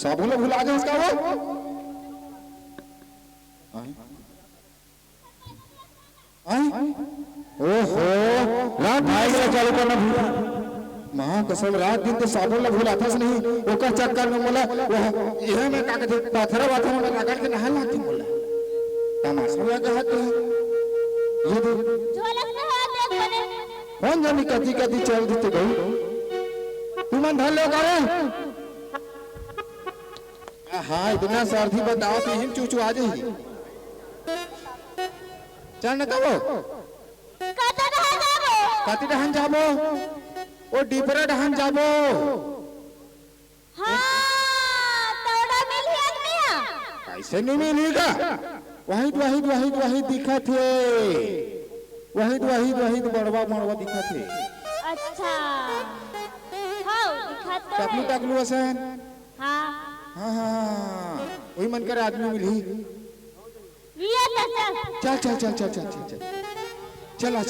साबुन भूल आ गया इसका वो ओहो रात भाई मेरा चालू करना भूला मां कसम रात दिन तो साबुन भूल आता से नहीं ओकर चक्कर में बोला यह मैं का कहते पाथरा वाथरा में रगड़ के नहा लाती बोला तमाशा हुआ कहा तो ये दे झोलक से हाथ देख बने कौन जानी कथी कथी चल देते गई तू मन धर लो करे हाँ इतना सारथी बताओ तो हिम चूचू आ जाएगी चल न कबो कति डहन जाबो ओ डीपरा डहन जाबो हाँ तोड़ा मिली आदमिया कैसे नहीं मिलेगा वही दिखा थे वही बड़वा मड़वा दिखा थे अच्छा हाँ दिखा तो टकलू टकलू असन हाँ वही मन कर आदमी मिली चल चला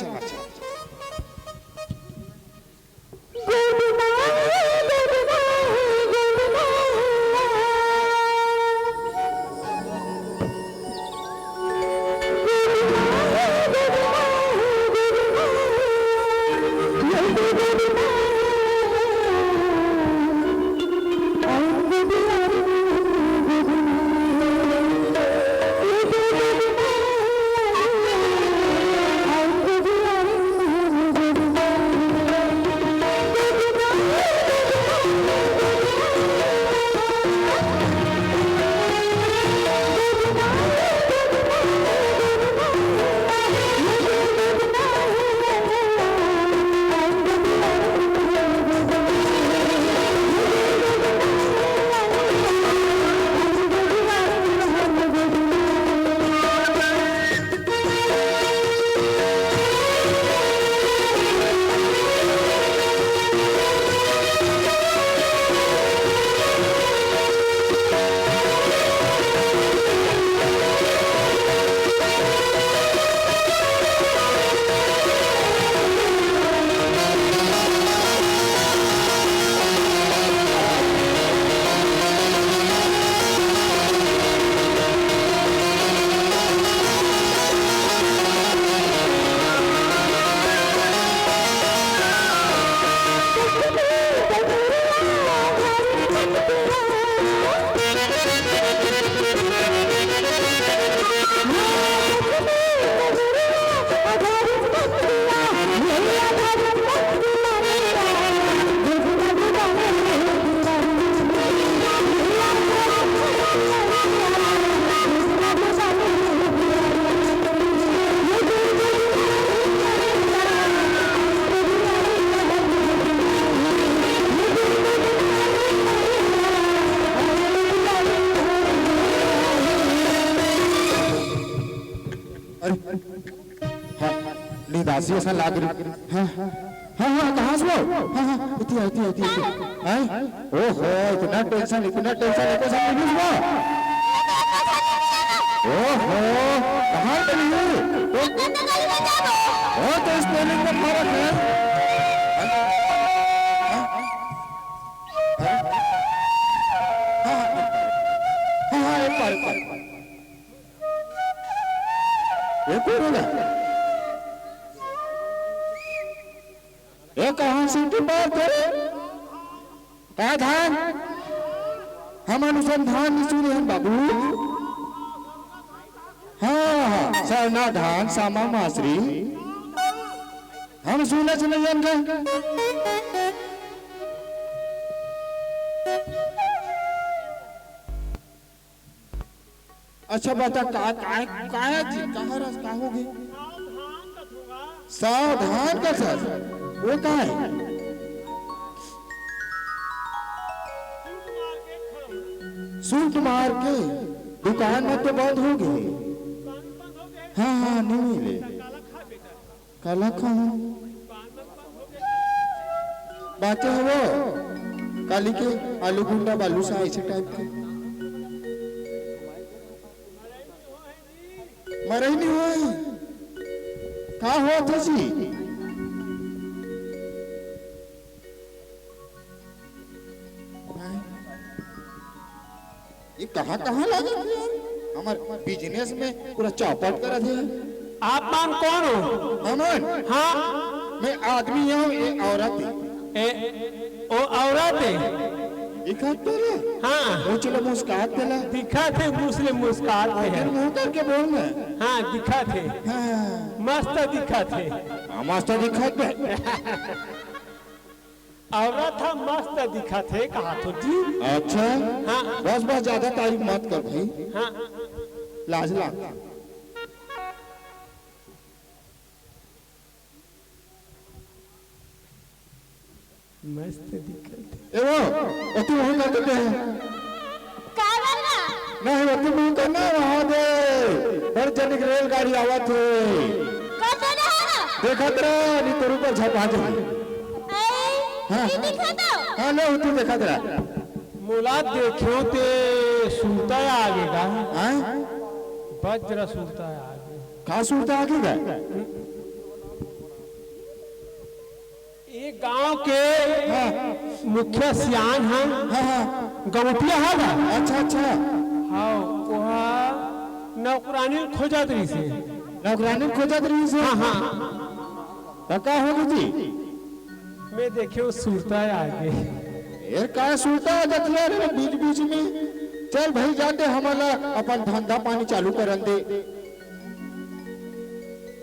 हाँ निदासी ऐसा लाग रही हाँ हाँ हाँ कहाँ से हो हाँ हाँ इतनी हैं ओहो इतना टेंशन इको सब नहीं हुआ ओहो कहाँ गई ओ तो स्पेलिंग में फर्क है कहां सीटी बात करे का धान हम अनुसंधान सुने हैं बाबू हाँ सरना धान सामा मासरी हम सुने से नहीं जानते अच्छा बता का जी कहाँ रस का होगी सावधान का सर वो कहाँ है सूट मार के दुकान में तो बंद हो गई हाँ हाँ नहीं मिले काला खाऊं बातें है वो काली के आलू गुंडा बालू सा ऐसे टाइप के मरे नहीं हुए कहा हुआ था जी ये कहाँ लगे हमारे बिजनेस में पूरा चौपट कर थे आप मान कौन हो अमन हाँ मैं आदमी हूँ ये औरत ओ औरत है दिखाते रहे हाँ वो चलो मुस्कात देला दिखा थे मुस्लिम मुस्कात थे फिर मुंह करके बोल ना हाँ दिखा थे हाँ मस्त दिखा थे मास्टर दिखाते औरत था मस्त दिखा थे कहा तो जी अच्छा हाँ बस ज्यादा तारीफ मत कर भाई हाँ लाज लाग मस्त दिखा थे वो तू वही कर देते हैं का करना नहीं वो तू नहीं करना वहां दे पर जनिक रेलगाड़ी आवा थे कतो रहा देखा तेरा नहीं तेरे ऊपर झपा दे हाँ ये दिखा दो हाँ ले तू देखा तेरा मुला देखियो ते सूता है आगे का हाँ वज्र सूता है आगे कहाँ सूरता आगे का ये गांव के हाँ मुखिया सियान हैं हाँ हाँ गवटिया है ना अच्छा हाँ वहाँ नौकरानी खोजत रही से नौकरानी खोजत रही से हाँ हाँ क्या होगी जी मैं देखियो सूरता है आगे ये का सूरता जतला रे बीच में चल भाई जाते हमारा अपन धंधा पानी चालू करन दे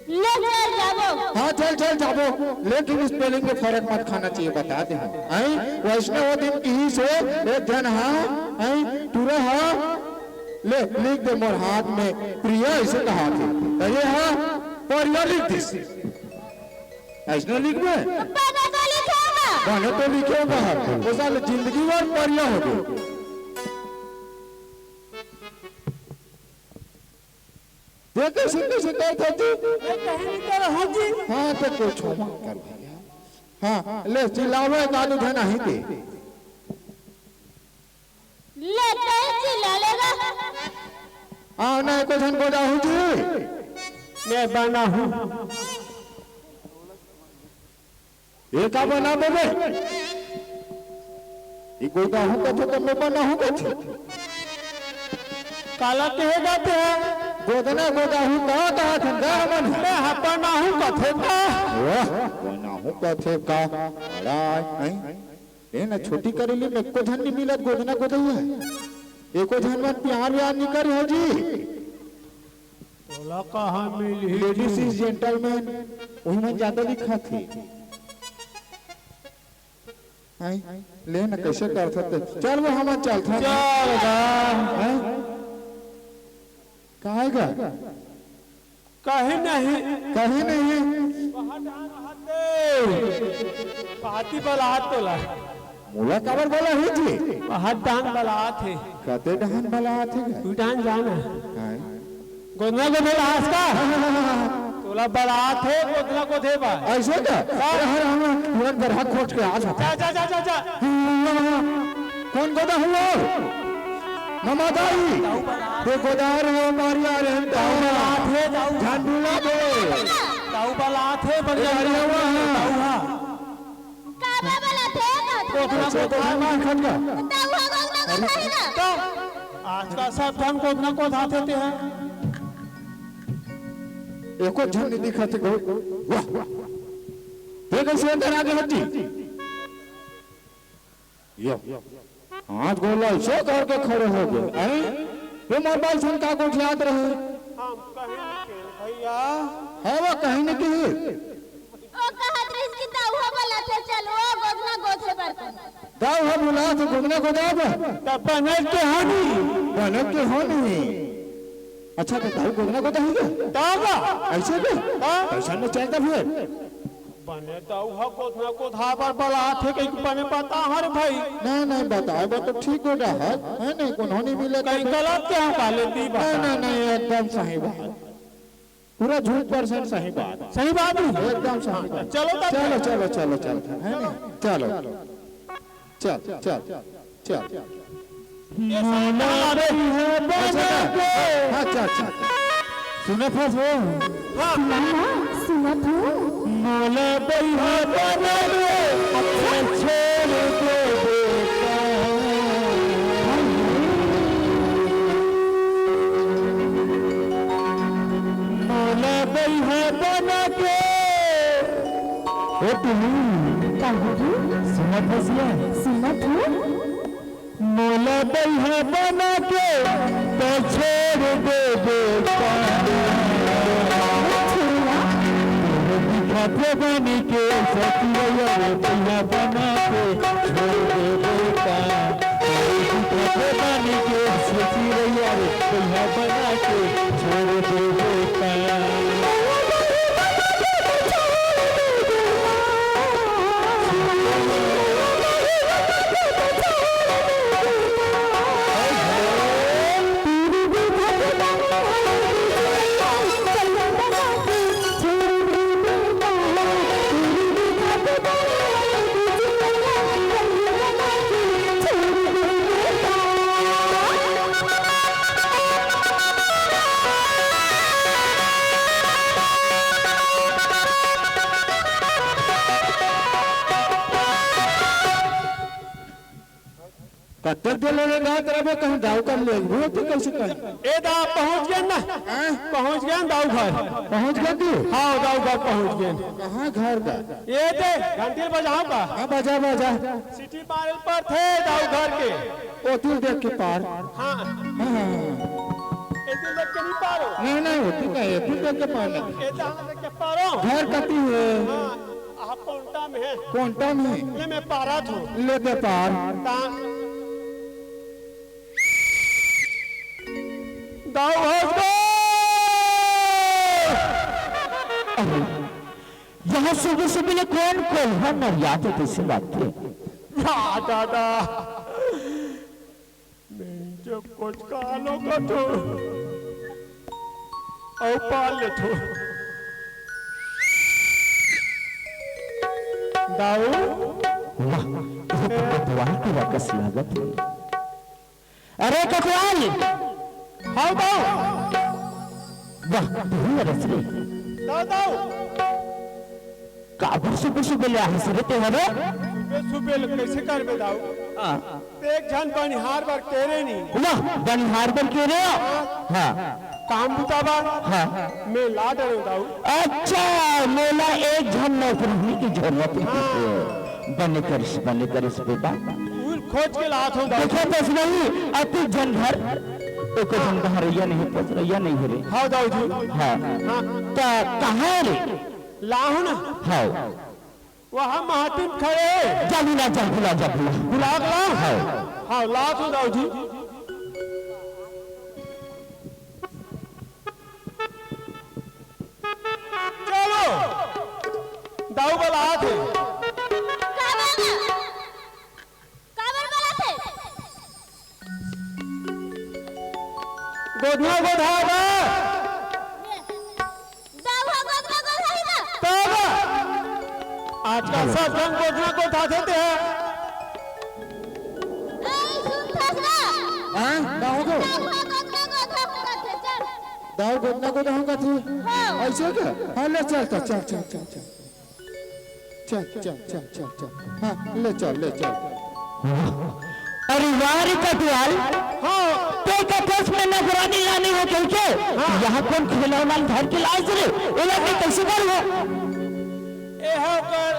ले चल जाबो हाँ चल जाबो लेकिन स्पेलिंग में फर्क मत खाना चाहिए बता दे हैं वैष्णव दिन की से एक जन हाँ हैं तुरे हाँ ले लिख दे मोर हाथ में प्रिय ऐसे कहा थे तो ये हाँ परिया लिख दिस ऐसा लिख में बना तो लिखेगा बने तो लिखेगा वो साल जिंदगी भर परिया हो गई देखे कैसे कहता तू हाँ तो कुछ हो कर भैया हाँ ले चिल्लावे गालू धना ही दे ले चल चिल्ला लेगा हाँ ना को धन को जाहू जी मैं बना हूँ ये का बना बे ये कोई का हूँ कथे तो मैं बना हूँ कथे काला कहे जाते हैं गोदना हूँ कहा ठंडा मन मैं हपना हूँ कथे का बना हूँ कथे का बड़ा है ये ना छोटी करेली में को धन नहीं मिलत गोदना गोदैया एको धन मन प्यार यार नहीं करे हो जी बोला कहाँ मिली लेडीज इज जेंटलमैन वही में ज्यादा लिखा थी ले ना कैसे कर सकते चल वो हम चलता कहेगा कहीं नहीं कहीं नहीं पाती बलात तोला मुला काबर बोला ही थी हाथ डांग बलात है कते डहन भला थे तू डांग जाना हां गोदना को मेरा हाथ का बोला बारात है गोदना को दे बा ऐसे का अरे हम तुरंत गरहा खोज के आ जाता जा जा जा जा जा कौन गोदा हुआ मामा दाई ये गोदार वो मारिया रे बारात है झंडूला दे ताऊ बारात है बढ़िया बढ़िया काबा वाला थे ना गोदना को तो मार खट का ताऊ गोगना को खाई ना तो आज का सब धन गोदना को धाते हैं एको झन नहीं दिखते गो वाह ये कैसे अंदर आगे हटी यो हाथ गोला से करके खड़े हो गए हैं ये मोबाइल फोन का को याद रहे हम कहीं भैया है वो कहीं न कहीं ओ कहत रही इसकी ताऊ वाला थे चलो गोगना गोथे बर्तन दाव है बुला तो गुगना को दाव तब बने के हानी बने के हो नहीं अच्छा तो दाव गुगना को दाव तागा ऐसे भी ऐसा नहीं चलता फिर बने ताऊ हा गोदना को धा पर बारात है कहीं बने पता हर भाई नहीं बताए वो तो ठीक हो रहा है नहीं कौन होनी मिले कहीं गलत क्या काले दी बात नहीं एकदम सही बात पूरा झूठ % सही बात सही बात है एकदम सही बात चलो तब चलो चलो चलो चलो है ना चलो चल चल चल ये सामने आ रही है बने के हाँ चल सुने फस हो सुना तू मोले बैहा बने रे छोड़ दे बेटा मोले बैहा बने के ओ तुम सुना फसिया सुना तू मोले बैहा बने के तो छोड़ दे बेटा बनी के सतिया रे भैया बना के छोड़ दे बेटा बनी के सतिया रे भैया बना के छोड़ दे बेटा कत्तर दिल लगा तरफ कहीं दाव कर ले वो तो कैसे कहीं ए दा पहुंच गए ना पहुंच गए दाऊ घर पहुंच गए तू हाँ दाऊ घर पहुंच गए कहाँ घर का ये थे घंटी बजाओ का हाँ बजा सिटी पार्ल पर थे दाऊ घर के ओ तू देख के पार हाँ हाँ ऐसे देख के नहीं पारो नहीं होती का है तू देख के पार ए दा देख के पारो घर कती है हाँ आप कोंटा में है कौनटा में ले मैं पारा थू ले दे पार दाऊ यहाँ सुबह सुबह कौन कौन है मर्यादा कैसी बात है दादा मैं जब कुछ कालो का तो और पाल ले तो दाऊ वाह की वाकस लागत है अरे कटवाल हाँ दाऊ वाह तू रसले दाऊ काबर सुबह सुबह ले हंसते हो रे सुबह कैसे कर बे दाऊ एक जन बनिहार बार तेरे नहीं वाह बनिहार बन के रे हाँ काम बुताबा हाँ मैं ला डरो दाऊ अच्छा मेला एक झन नौकरी की जरूरत है बने कर इस बेटा खोज के लात हूँ दाऊ देखो बस नहीं अति जन घर एक जन बहरैया नहीं पसरैया नहीं है रे हाँ दाऊ जी हाँ तो कहाँ रे लाहू ना हाँ वहाँ महातिम खड़े जा बुला बुला ला हाँ लात हूँ दाऊ जी चलो दाऊ बला थे काबर वाला थे गोधना गोधा दाऊ गोगना आजकल सब जन गोदना को था देते हैं। ए सुनता ना हां दाऊ को दाऊ गोदना को रहूंगा तू ऐसे क्या? हाँ ले चल चल चल चल चल चल चल चल चल चल चल हाँ ले चल अरे वाह रे कटवाल, हाँ तो का कस में नजरानी लानी हो क्योंकि यहाँ कौन खिलौना घर के लाज रे ओला के कैसे कर हो ए हो कर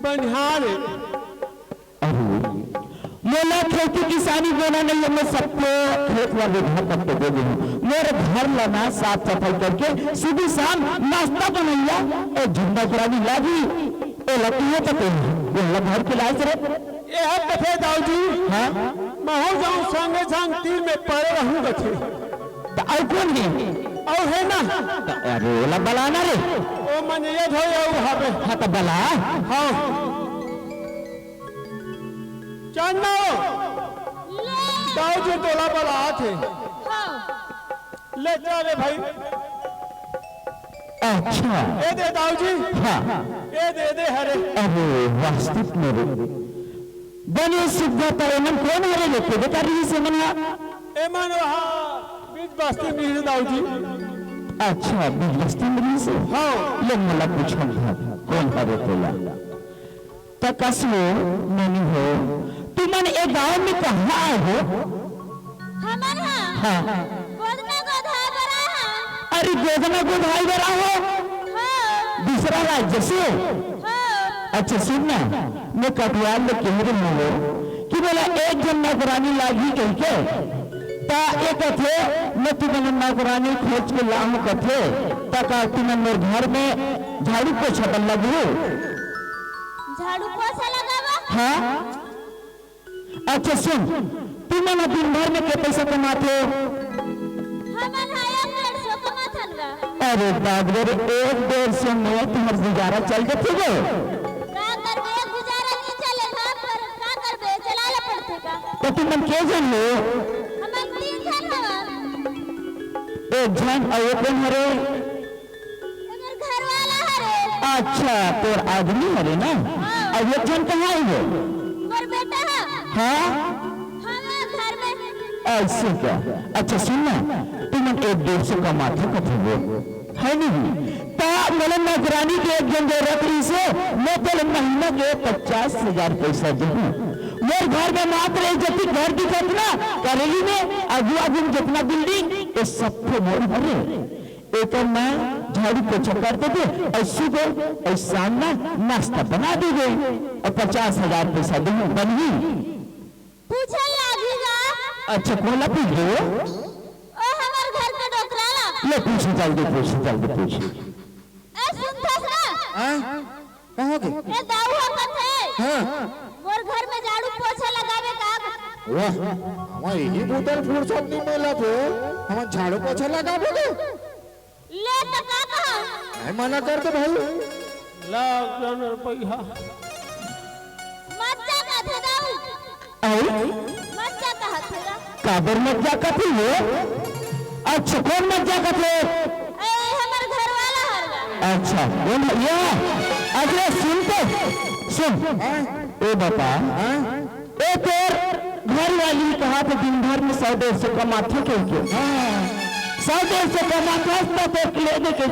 बनिहार। मोला खेती किसानी बोना नहीं है, मैं सबको खेत वाले घर तक दे दूँ। मेरे घर लाना साफ सफाई करके सुबह शाम नाश्ता बनैया और झंडा गिरानी लागी ओ लगती है तो ये घर के लाज रे ए है कथे दाऊजी। हाँ मैं हो जाऊं संगे संग तीर में पड़े रहूंगा थे। तो और कौन है? और है ना अरे ओला बलाना रे ओ मन ये धो हवे। हाँ तो बला हाँ चन्नो दाऊजी तोला बला थे ले जा रे भाई। अच्छा ए दे दाऊजी। हाँ ए दे हरे। अरे वास्तविक में रे बने सिद्धता एमन कौन हरे लेके बता रही से मना ए मन वहाँ बीच बस्ती में दाऊजी। अच्छा बिजली मिली से हाँ ले मला पूछल था कौन हरे तोला तो कसलो नहीं हो तुमन ए गांव में कहाँ आए हो? हमार हां हाँ गोदना गोधा बरा हां। अरे गोदना गोधाई बरा हो हां दूसरा राज्य से। हां अच्छा सुनना मैं कटियाल में कह रही हूँ कि बोला एक जन नौकरानी लागी कह के ता एक थे मैं तुम्हें नौकरानी खोज के लाऊं कथे तक तुम्हें मेरे घर में झाड़ू पोछा बन लगू। झाड़ू पोछा लगावा। हाँ अच्छा सुन तुम्हें दिन भर में क्या पैसा कमाते हो? हमार हाया 150 कमाथन बा। अरे बाबरे 1-150 में तुम्हारा गुजारा चल जाते हो? का करबे गुजारा नहीं चले ना पर का करबे चलाले पड़ते का। तो तुम क्या जान लो? हमार 3 जन हवा। एक जन और एक कौन हरे? हमार घर वाला हरे। अच्छा तो आदमी हरे ना और एक जन कहाँ है वो? मोर बेटा है। हाँ हमार घर में ऐसे क्या? अच्छा सुनना तुम 1-150 कमाते कथे वो है नहीं ता मतलब नौकरानी के एक जन जरूरत रही से मैं तो महीना के 50,000 पैसा दूँ। मेरे घर में मात्र जति घर की कितना करेली में आजू आजू जितना बिल्डिंग ये सबको मोड़ भरे एक मैं झाड़ू पोछा कर देते ऐसी को ऐसा ना नाश्ता बना दी गई और 50,000 पैसा दूँ बन गई। पूछे लागेगा। अच्छा कौन पूछ रहे हो? ओ हमार घर का डोकराला। ले पूछ जल्दी पूछ। ए सुनथस ना हाँ कहाँ गए? ए दाऊ कथे हाँ मोर घर में झाड़ू पोछा लगावे का। वाह हमारे यही बोतल फुर्सत नहीं मिला तो हम झाड़ू पोछा लगा बोले ले तो का कहा नहीं मना कर दे भाई। लाख रुपया मत जा का थे दाऊ आई मत जा का थे काबर मत जा कथी हो? अच्छा कौन मत जा कथे? ए हमार घर वाला हरगा। अच्छा कौन ये? अरे सुन ए बता ए तेर घर वाली कहा तो दिन भर में 100-150 कमाते क्यों? 100-150 कमाते तो ले दे के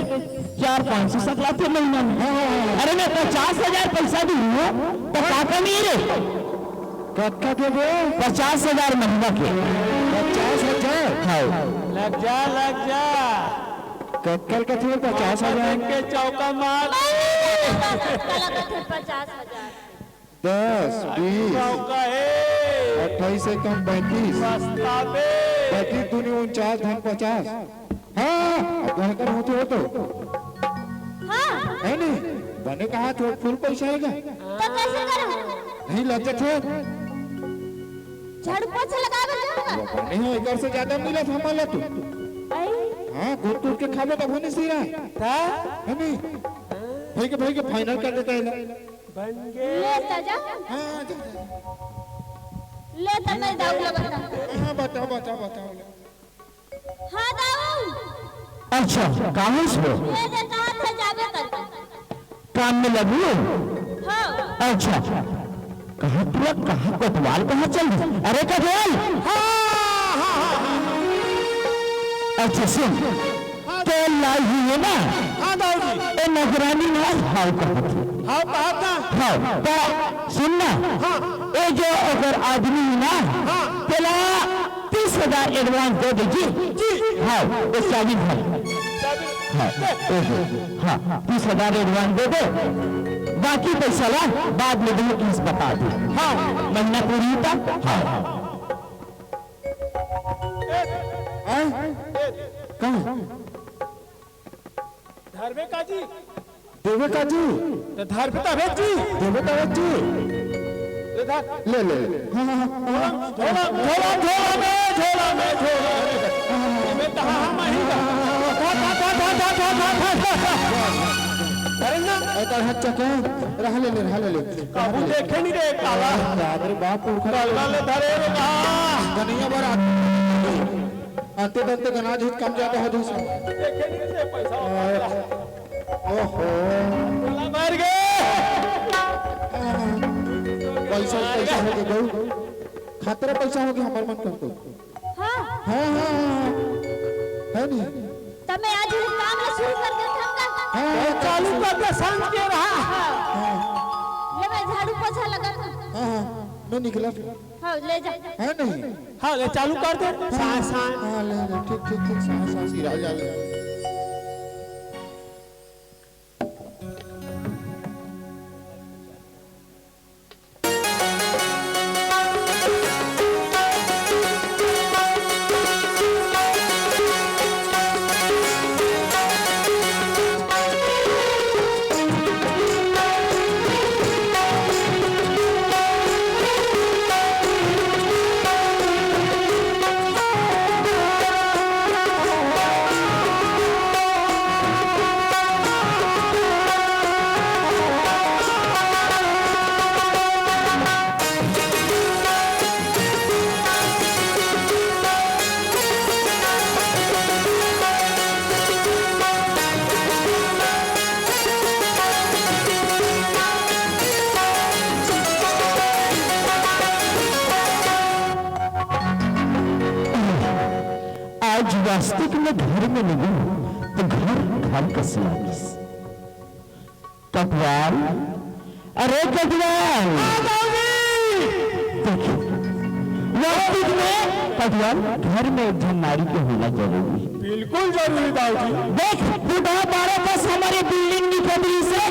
400-500 सकलाते महीना में। अरे मैं 50,000 पैसा दी हूँ तो क्या कमी रे? कक्का के वो 50,000 महीना के 50,000 हाँ लग जा कक्कल का थे 50,000 के चौका मार 10 20 चौका है 28 से कम 35 सस्ता पे 35 दूनी 49 धन 50। हाँ अब बेहतर होते हो तो हां है नहीं बने कहा थोड़ा फुल पैसा आएगा तो कैसे करूं? नहीं लज्जत है झाड़ू पोछा लगावे जाऊंगा। नहीं हो इधर से ज्यादा मिला था हमारा तो। हाँ घूट टूट के खावे तब होने से रहा था है नहीं भाई के फाइनल कर देता है बन गए। ले तो जा हाँ ले तो मैं दाऊ बता। हाँ बताओ हां दाऊ अच्छा कहाँ से हो? ये जे कहा था जावे करता। काम में लगू? हाँ अच्छा कहाँ तू कहाँ कोतवाल कहाँ चल गई? अरे कोतवाल अच्छा सुन तो लाई हुई है ना? हाँ दाऊजी ए नगरानी ना हाउ कहाँ थी? हाँ कहा हाँ तो सुनना ये जो अगर आदमी है ना तेला 30,000 एडवांस दे दीजिए। हाँ वो चाबी है। हाँ हाँ 30,000 एडवांस दे दे, बाकी पैसा ला बाद में तुम्हें किस बता दे। हाँ महीना पूरी था। हाँ कहाँ धर्मे का जी देवे का जी धार पे तबे जी देवे का जी ले ले हाँ हाँ हाँ झोला में कहा हम ही अरे ना ऐसा हाथ चके रहा ले काबू देखे नहीं रे काला अरे बाप उखड़ा ले धरे रे कहा गनिया बार आते दंते गनाज हित कम ज्यादा हो दूसरा देखे नहीं रे पैसा ओहो काला मर गए पैसा हो गए गई खातिर पैसा हो गया हमारे मन करते हाँ हाँ हाँ है नहीं तब मैं आज काम ला शुरू कर देता हूँ। हाँ चालू कर दे सांझ के रहा ले मैं झाड़ू पोछा लगा था। हाँ मैं निकला हाँ ले जा। है नहीं हाँ ले चालू कर दे सांझ हाँ ले ठीक सांस गिरा जा ले वास्तविक में घर में नहीं तो घर कैसे लागिस? कटवाल अरे कटवाल देखिए वास्तविक में कटवाल घर में एक जन नारी के होना जरूरी है। बिल्कुल जरूरी दाऊजी देख तू 10-12 हमारे बिल्डिंग निकली से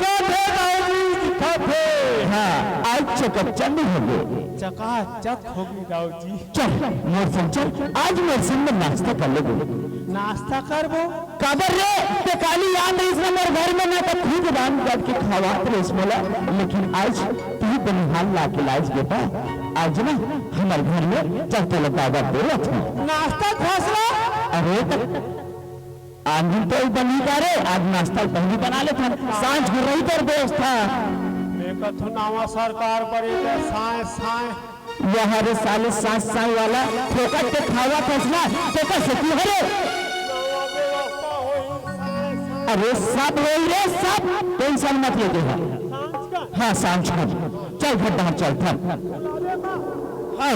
हाँ आज चकचंद हो गए चकाचक होगी दाऊजी चल मोर संग चल आज मेरे संग में नाश्ता कर ले नाश्ता करबो काबर रे ते काली याद है इसने मेरे घर में ना तो खुद राम काट के खावात रे इसमें लेकिन आज तू बनिहाल ला के लाइस बेटा आज ना हमारे घर में चलते लगा दे अच्छा नाश्ता फैसला अरे आज तो बनी करे आज नाश्ता पहली बना ले था सांझ हो रही तर व्यवस्था कथु नावा सरकार पर साए साए यहाँ रे साले सांस साई वाला फोकट पे खावा फसला फोकट से क्यों हरे अरे सब हो रे सब टेंशन मत लेते हैं हाँ सांझ का चल घर बाहर चल थक हाँ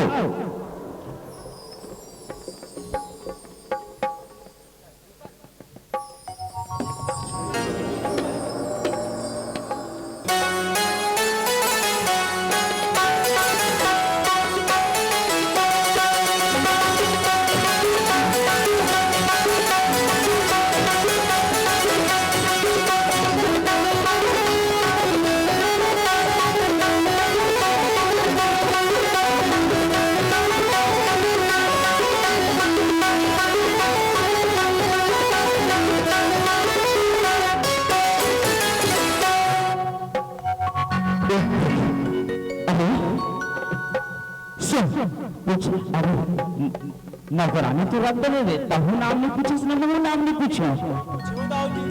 नौकरानी तो रख दे देता हूँ नाम नहीं पूछे इसने मैं नाम नहीं पूछा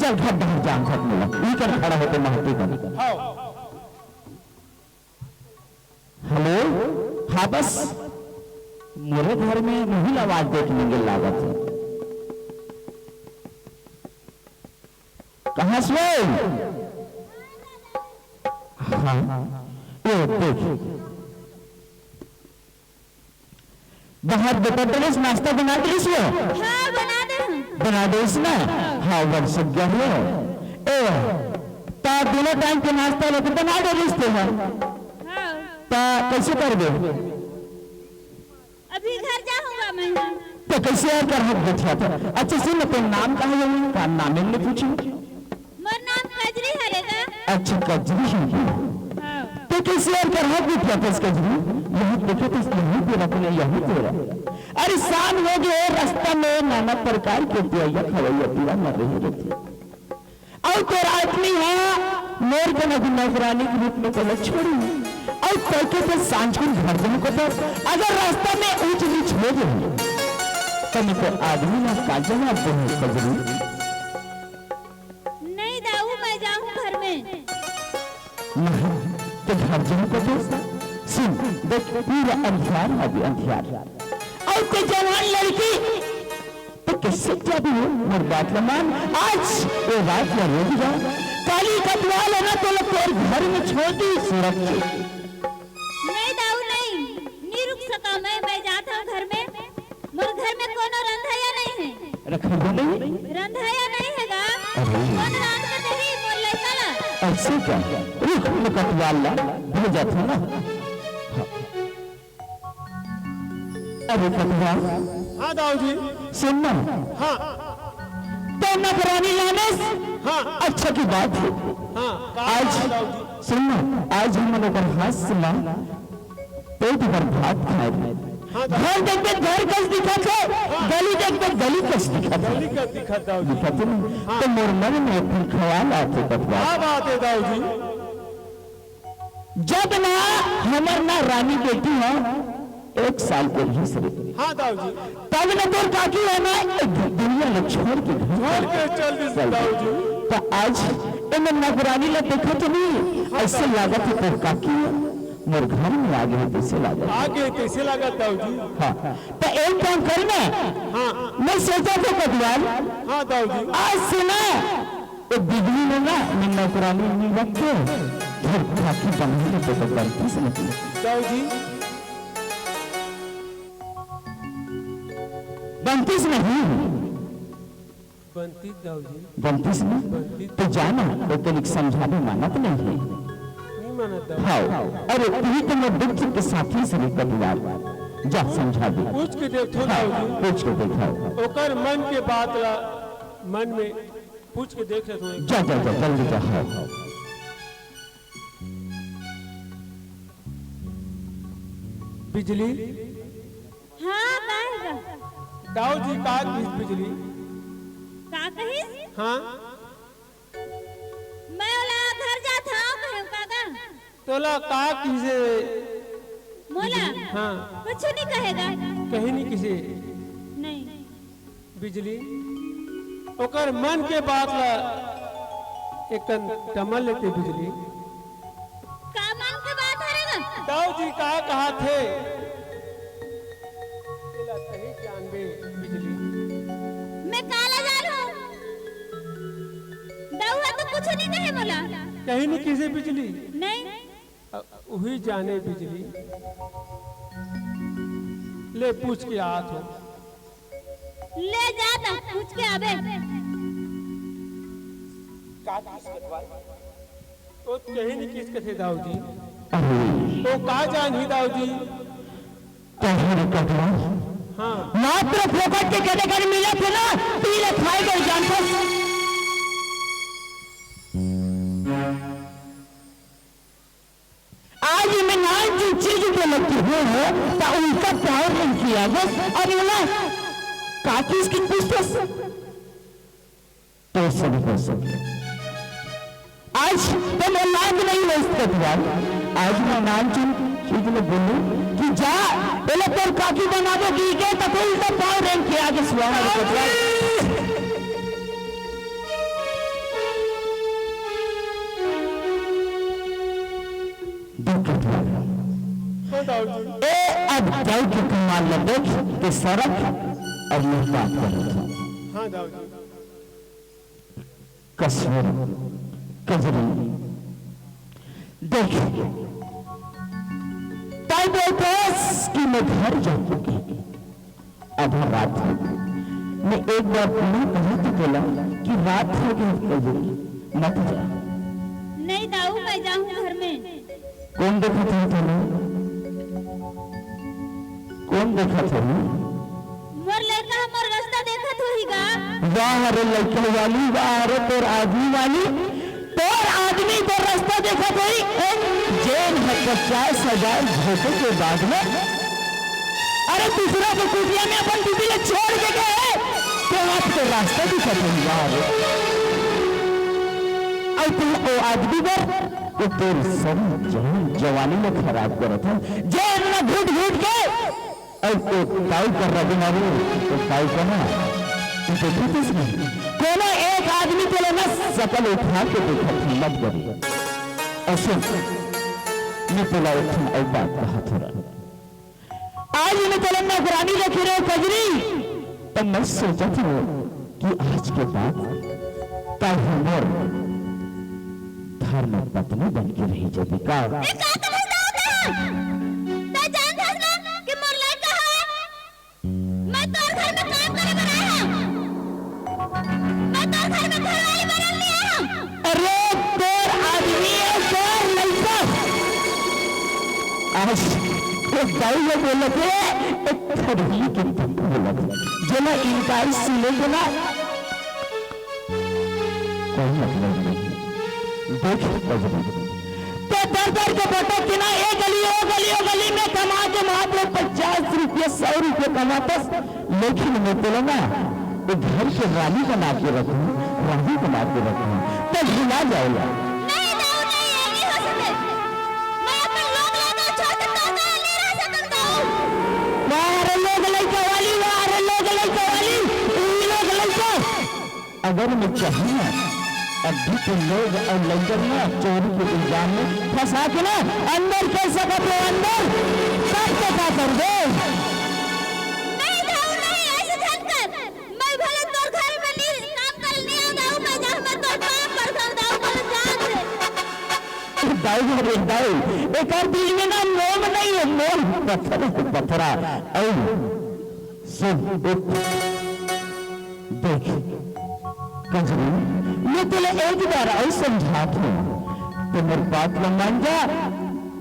चल घर बाहर जाम घर मिला ये कर खड़ा होते महते का हेलो हाँ बस मेरे घर में नहीं आवाज देखने के लागत है कहाँ से हाँ ये देख बाहर बेटा ड्रेस नाश्ता बना दे इसको। हाँ बना दे हूँ। बना दे इसना। हाँ वर्ष गया हो ए ता दोनों टाइम के नाश्ता लेके बना दे रिश्ते हैं हाँ ता कैसे कर दे अभी घर जाऊंगा मैं। तो कैसे यार कर हक बैठा था। अच्छा सुन तो नाम कहाँ है का नाम हमने पूछी। मोर नाम कजरी हरेगा। अच्छा कजरी हाँ तो कैसे यार कर हक बैठा था इसका कजरी यही देखे तो यही पे रखने यही तेरा। अरे शाम हो गए रास्ता में नाना प्रकार के पिया खवैया पीवा मर रही रहती और तेरा आदमी है मोर के नौकरानी के रूप में चलो छोड़ी और कहते थे सांझ को घर जाने को तो अगर रास्ता में ऊंच नीच हो जाए तो तो आदमी ना काजल आप बहुत कजरी। नहीं दाऊ मैं जाऊँ घर में। नहीं तो घर जाने को तो सुन देख पूरा अंधियार अभी अंधियार और कोई जवान लड़की तो किससे क्या भी हो मर बात लमान आज ये रात या रोज जाओ काली का द्वार है ना तो लोग तेरे घर में छोड़ दी सुरक्षित। नहीं दाऊ नहीं रुक सका मैं जाता हूँ घर में। मोर घर में कोनो रंधाया नहीं है। रखा दो नहीं रंधाया नहीं हैगा। कौन रात में नहीं मोर लड़का ला। ऐसे क्या रुक कटवाल ला भेजा था ना। अरे कटवाल हाँ दाऊ जी। सुनना हाँ तो नौकरानी लाने हाँ अच्छा की बात है। हाँ आज सुनना आज हम लोग हाथ सुना पेट भर भात खाए घर देखते घर कस दिखा थे गली देखते गली कस दिखा था गली का दिखा दाऊ जी। दिखा थे ना तो मोर मन में फिर ख्याल आते कटवा क्या बात है दाऊ जी। जब ना हमर ना रानी बेटी है 1 साल के ही सरे हाँ दाऊ जी। तब न तो काकी है ना दुनिया में छोड़ के छोड़ के चल दी दाऊ जी। तो आज इन नौकरानी ने देखा तो नहीं ऐसे लागत है तो काकी मोर घर में आगे है कैसे लागत आगे कैसे लगा दाऊ जी। हाँ तो एक काम करना हाँ मैं सोचा था कटवाल हाँ दाऊ जी। आज से ना वो बिजली में ना मैं नौकरानी नहीं रखते घर काकी बनने को तो गलती से नहीं दाऊ जी। बनतीस नहीं बनती दाऊ जी। बनतीस नहीं तो जाना तो कनिक समझाने माना तो नहीं है नहीं माना दाऊ। हाँ अरे तू तो मैं दुख के साथी से कटवाल जा समझा दे पूछ के देखो दाऊ जी। पूछ के दिखाओ ओकर मन के बात ला मन में पूछ के देख ले तो जा जा जा जल्दी जा हाँ बिजली हाँ कहेगा दाऊ जी का बिजली का कहिस। हाँ मैं वाला घर जाता हूँ कहूँ काका। तोला का किसे मोला हाँ कुछ नहीं कहेगा। कहीं नहीं किसे नहीं बिजली ओकर मन के बात ला एक टमल लेते बिजली। का मन के बात हरेगा। दाऊ जी का कहा थे तोला कहीं जानबे बिजली। मैं काला जान हूँ दाऊ तो कुछ नहीं कहे मोला। कहीं नहीं किसे बिजली नहीं वही जाने बिजली। ले पूछ के आत हो ले जाता पूछ के आवे। तो कहीं नहीं किस कथे दाऊ जी। अरे तो का जान ही दाऊ जी। कहीं कटवाल हाँ मात्र फोकट के कहने कर मिला थे ना पीले खाए गए जानते आज मैं नाम जो चीज पे लगती हूँ तो उनका प्यार नहीं किया बस और बोला काकी इसकी पूछते तो सभी हो सकते आज तो मैं नाम नहीं ले सकता आज मैं नाम चीज में बोलूं कि जा पहले तो काकी बना दो की के तो कोई तो पाव रैंक के आगे सुहाना तो दाऊ जी। ए अब जाओ के कमाल न देख के सड़क और यह बात कर रहा हाँ दाऊ जी। कसूर कजरी देखिए ताई बोलते कि मैं घर जाऊंगी, अब रात हो गई। मैं एक बार पुनः कहा तो बोला कि रात हो गई, मत जा। नहीं दाऊ मैं जाऊँ घर में। कौन देखा था तुम्हें? कौन देखा था? मोर लड़का मोर रास्ता देखा तो हीगा। वाह रे लड़के वाली, वाह रे तोर आदमी वाली, तोर आदमी तो रास्ता देखा तो जेल है 50,000 घोटों के बाद में। अरे दूसरा को कुटिया में अपन बीबी ने छोड़ के गए तो आपको रास्ता दिखा तो यार। और तुम वो आदमी पर वो तेरी सब जवानी में खराब कर था, जेल में घुट घुट के और तो ताई कर रहा बिना वो तो ताई करना तो ठीक नहीं। कोनो एक आदमी को लेना सकल उठा के देखा थी, मत करिए ऐसे। मैं बोला एक बात कहा थोड़ा, आज मैं तो नौकरानी रखी रहे कजरी, तो मैं सोचा था कि आज के बाद तब हमर धर्म पत्नी बन के रही जाती का। अरे तोर आदमी आज एक दाई ये बोला थे, एक खरही के बोला थे जना इनका सिले बना कोई मतलब नहीं। देख तो दर के बटा कि ना एक गली में कमा के मात्र 50 रुपये 100 रुपये कमाता, लेकिन मैं बोला ना वो घर के रानी बना के रखूं, रानी बना के रखूं तो भुला जाएगा। अगर मैं चाहूँ अभी तो लोग और लंगर ना चोरी के इल्जाम में फंसा के ना अंदर कर सका तो अंदर सब तो क्या कर दे। नहीं दाऊ नहीं ऐसे जानकर मैं भले तोर घर में नहीं काम कर नहीं आ दाऊ मैं जा मैं तो काम कर दाऊ बोल जान दाऊ रे दाऊ एक और दिल में ना मोम नहीं है, मोम पत्थरा और सुन देख कजरी मैं तुझे एक बार और समझा दूं तो मेरी बात न मान जा,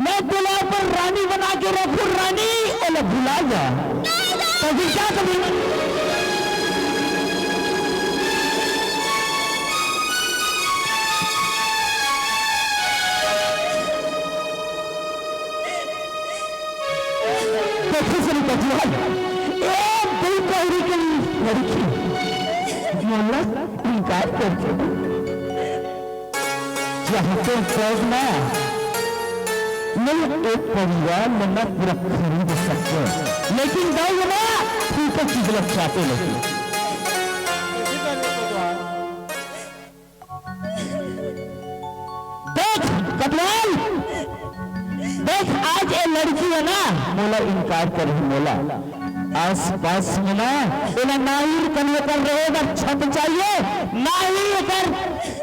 मैं तुला पर रानी बना के रखूं, रानी और भुला जा कभी क्या कभी लड़की मोहल्ला इनकार करते जहाँ पे खोजना नहीं एक परिवार में न पूरा खरीद सकते, लेकिन गाँव ना ठीक चीज लग चाहते लेकिन देख कटवाल देख आज ये लड़की है ना मोला इनकार कर रही, मोला आस पास में ना इन्हें ना ही कन्वे कर रहेगा छत चाहिए ना ही अगर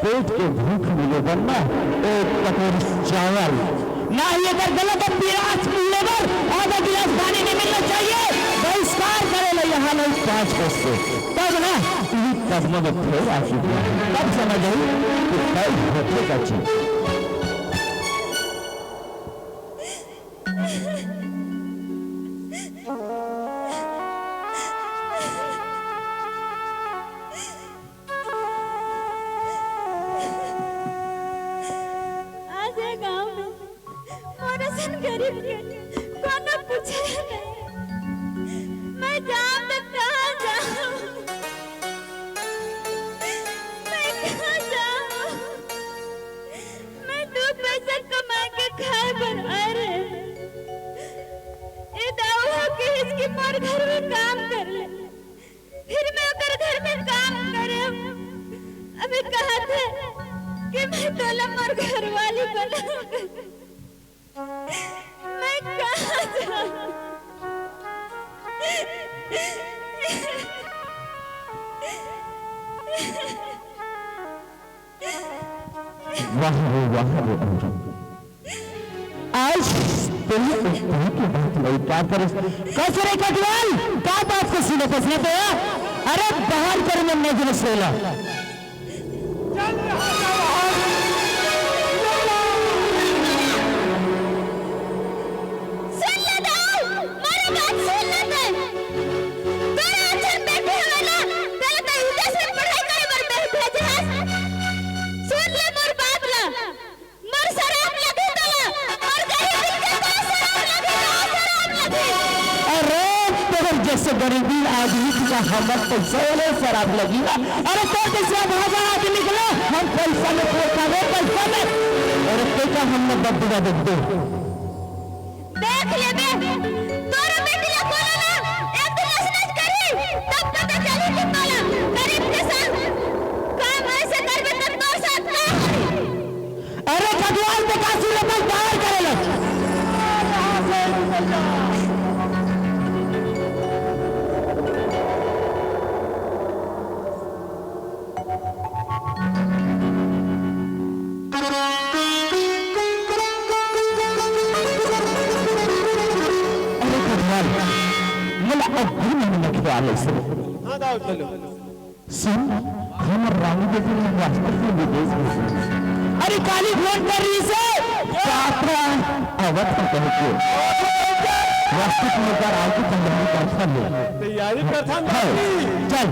पेट के भूख मिले बनना एक कटोरी चावल ना ही अगर गलत पियास मिले पर आधा गिलास पानी नहीं मिलना चाहिए, बहिष्कार करेगा यहाँ नहीं 5 बजे तब ना कदमों में फिर आती तब समझ आई कि कल होते का चीज गरीब के कोनो पूछे नहीं, मैं जाऊं तो कहाँ जाऊं, मैं कहाँ जाऊं, मैं 2 पैसा कमा के खाए पर आ रहे, ये दाऊ हो कि इसकी मोर घर में काम कर ले, फिर मैं अगर घर में काम करे, अभी कहा थे कि मैं तोला मोर घर वाली बनाऊंगा, मैं कहाँ जाऊं? वाह रे औरत, तेरी उपहार की बात नहीं बात करे कैसे रे कटवाल क्या बात को सुनो कसने तो अरे बाहर कर में नजर सोला जैसे गरीबी आदमी का हमर पैसा वाले शराब लगी अरे तो जैसे भागा आदमी निकले हम पैसा में पैसा में अरे पैसा हमने बदला देख दे देख ले बे तोरा बेटी ला बोला ना एक दिन नच करी तब पता चली कि बोला गरीब के साथ काम ऐसे करबे त तोर साथ ना करी अरे कदवाल पे कासी लोग बाहर करेला हाँ दाऊद चलो सुन हमर रानी बेटी ने वास्तव में विदेश में अरे काली फोन कर रही से यात्रा अवध को कह के वास्तव में कर आगे तैयारी करता ले तैयारी करता चल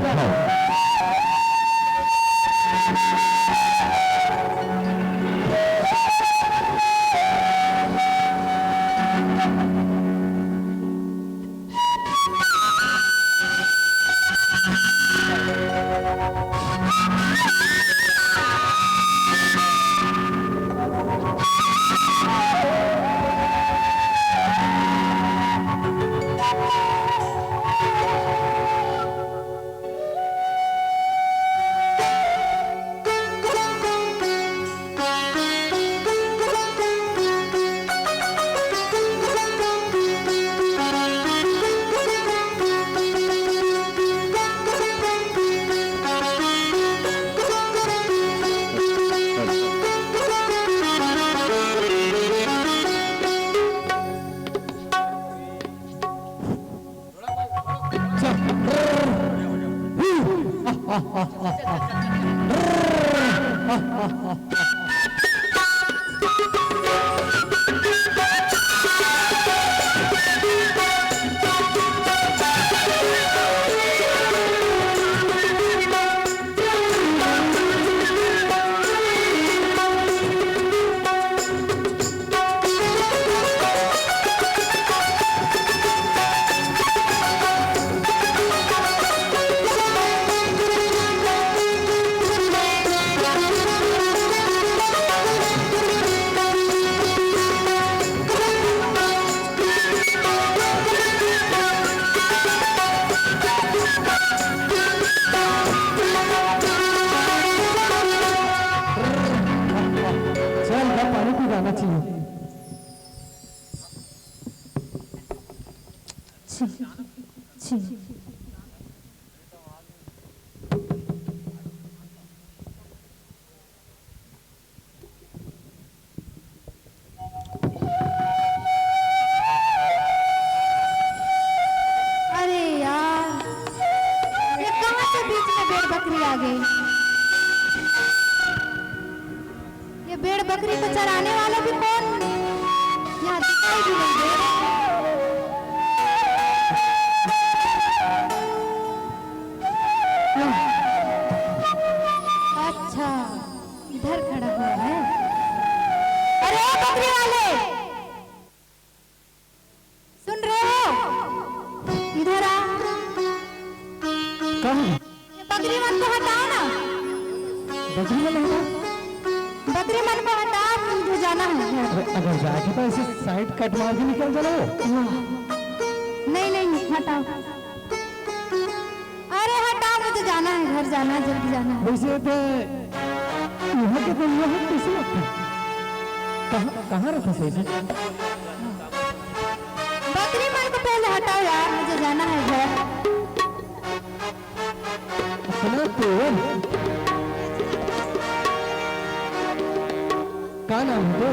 ये भेड़ बकरी को चराने वाला भी कौन यहाँ दिखाई भी नहीं दे रहा। अच्छा इधर खड़ा हुआ है। अरे ओ बकरी वाले सुन रहे हो? इधर आ। ये बकरी मन को हटाओ ना। बकरी मन हटाओ? बकरी मन को हटा, मुझे जाना है। अगर जाके तो ऐसे साइड कट मार के निकल जाओ। नहीं नहीं हटाओ। अरे हटाओ, मुझे जाना है, घर जाना है, जल्दी जाना है। वैसे तो यहाँ के तो यहाँ कैसे लगता है? कहाँ रखा सही से? बकरी मन को पहले हटाओ यार, मुझे जाना है घर। अपना तो क्या नाम है तो?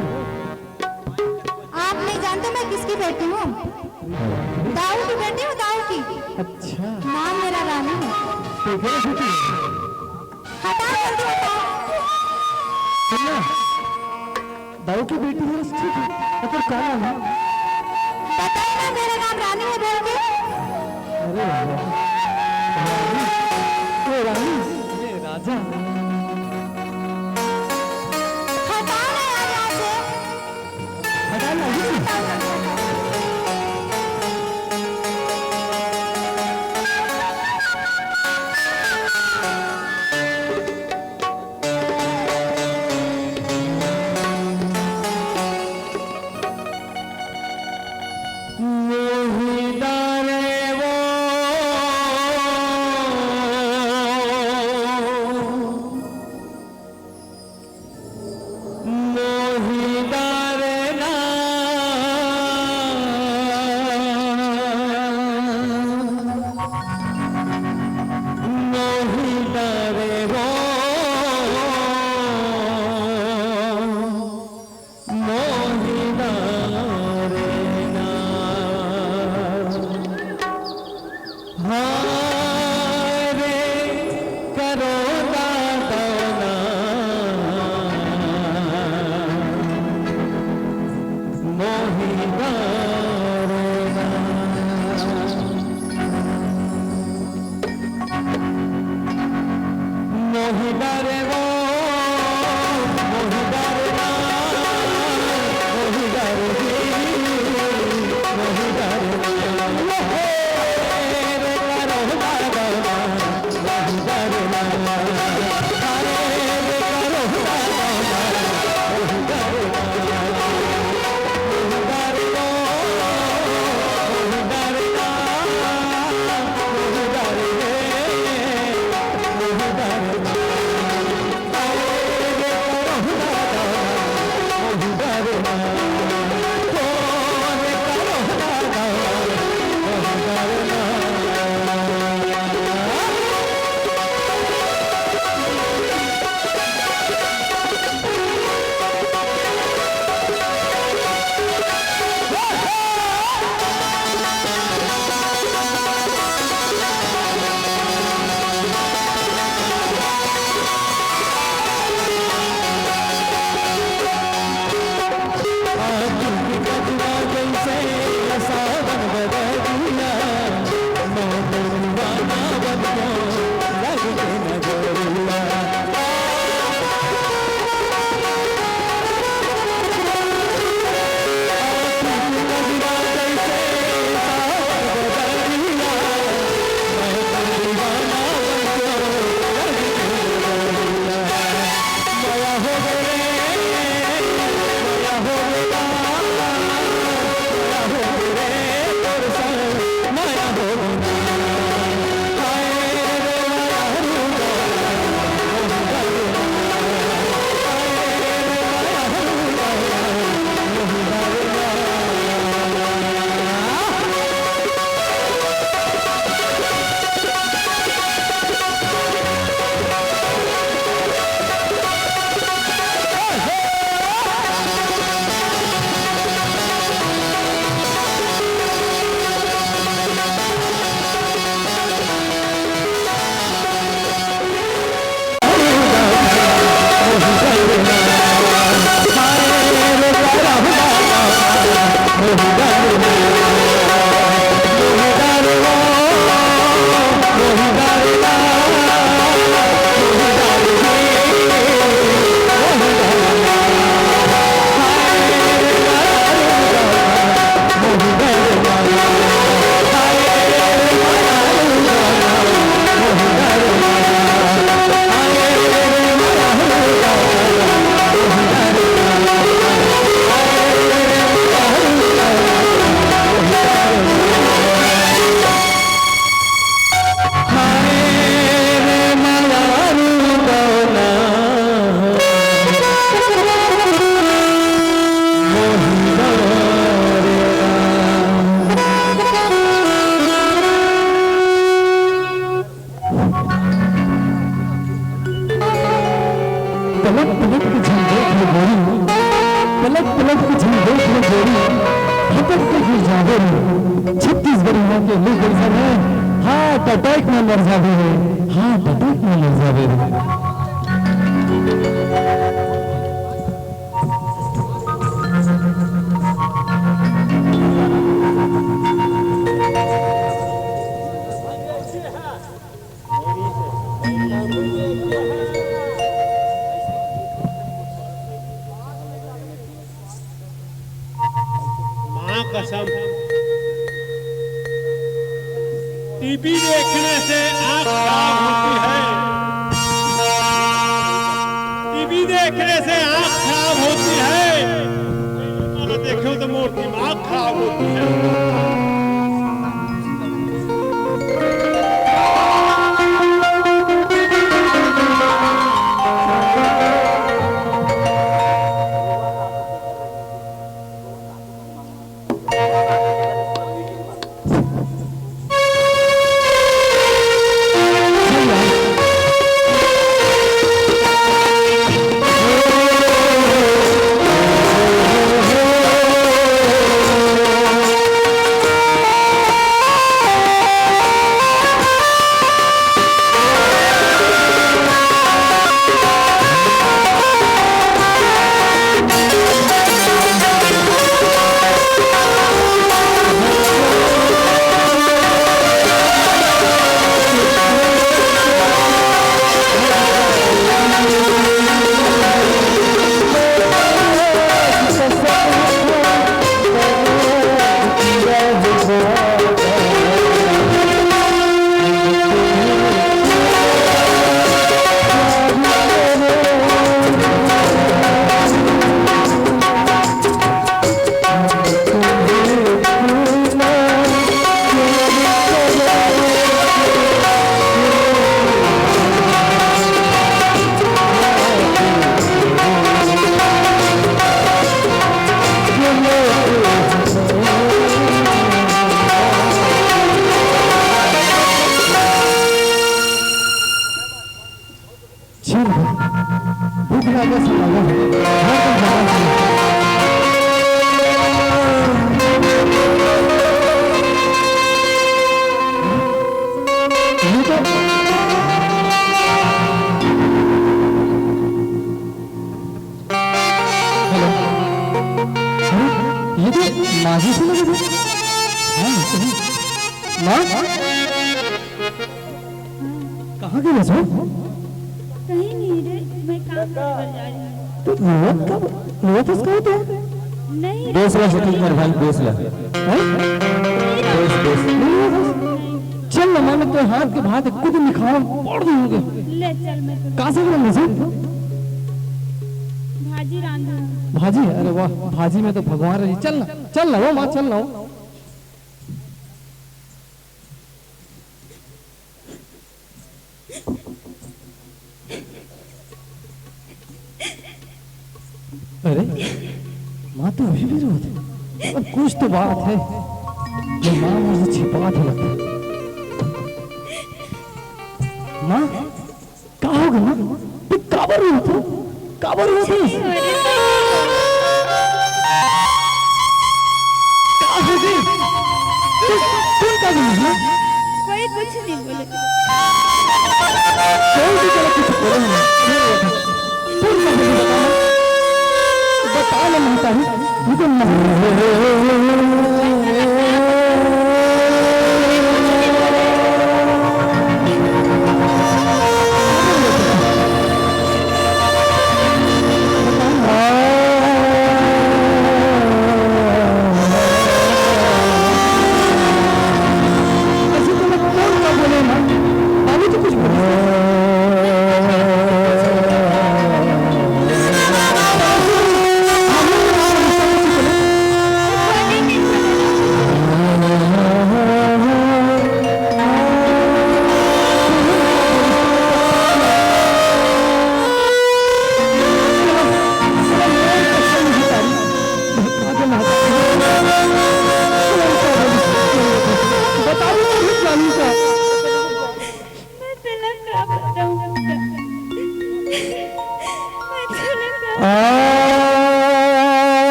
आप आप नहीं जानते मैं किसकी बेटी हूँ? दाऊ की बेटी हूँ, दाऊ की। अच्छा नाम मेरा रानी है। तो क्या बेटी हटाओ जल्दी हटाओ। सुनना दाऊ की बेटी है ठीक है तो फिर क्या नाम है? बताइए ना मेरा नाम रानी है बोल के। अरे रानी ओ रानी ये राजा हटाओ ना यार यहाँ से। हटा लगी हटाओ जल्दी हटाओ। पलक पलक कुछ देख ले जोड़ी हटक के गिर जावे रे 36 बरिया के लोग ऐसा है हार्ट अटैक में मर जावे रे हार्ट अटैक में मर जावे रे कसम टीवी देखने से आंख खराब होती है टीवी देखने से आंख खराब होती है देखो तो मोर दिमाग खराब होती है माझी से लगे थे माँ कहाँ गए सो कहीं नहीं रे मैं काम पर जा रही हूँ तो नोट इसका होता है नहीं बेसला शूटिंग कर भाई बेसला चल ना मैं तो हाथ के भात खुद निखार पड़ दूंगा ले चल मैं तो कहाँ से करेंगे सर भाजी रांधा भाजी अरे वाह भाजी में तो भगवान रही चल ना वो माँ चल ना वो अरे माँ तो अभी भी रोती अब कुछ तो बात है जो माँ मुझे छिपा के लगता है माँ कहाँ होगा माँ तू काबर रोती काबर रोती कोई कुछ नहीं बोले कोई भी तेरा कुछ बोले नहीं बता ना माता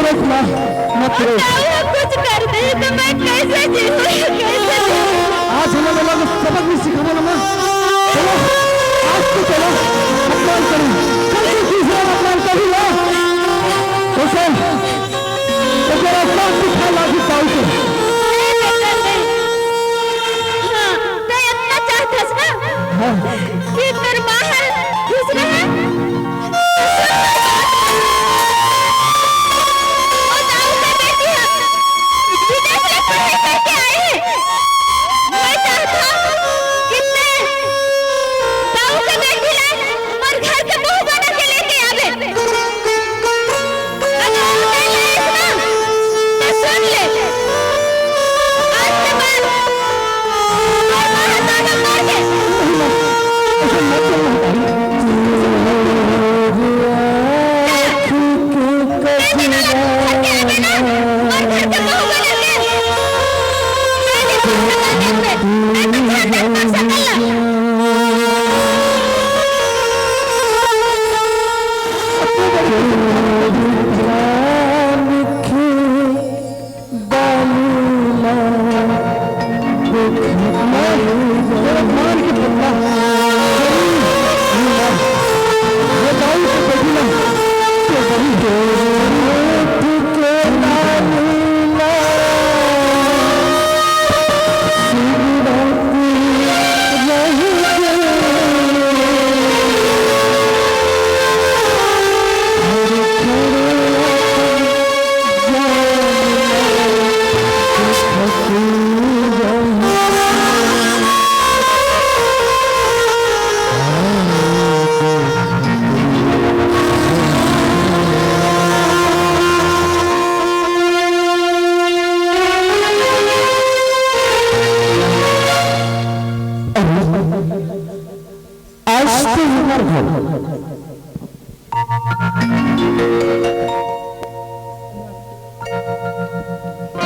देखना मत रो। ताऊ कुछ कर दे तो मैं कैसे जीऊँ, कैसे जीऊँ? आज हमें लोग सबक भी सिखाना ना। चलो आज तो चलो अपमान करो, कल से दूसरा अपमान कर लो। कैसे तो जरा अपमान दिखा लागी ताऊ को। हाँ, मैं इतना चाहता ना कि तेरे बाहर घुस रहे और ताऊ से बेटी विदेश में पढ़ाई करके आए हैं। मैं चाहता कि मैं ताऊ से बेटी लाए और घर के बहू बना के लेके आवे। अगर वो नहीं लाए ना तो सुन ले, आज के बाद और बाहर जाना मार के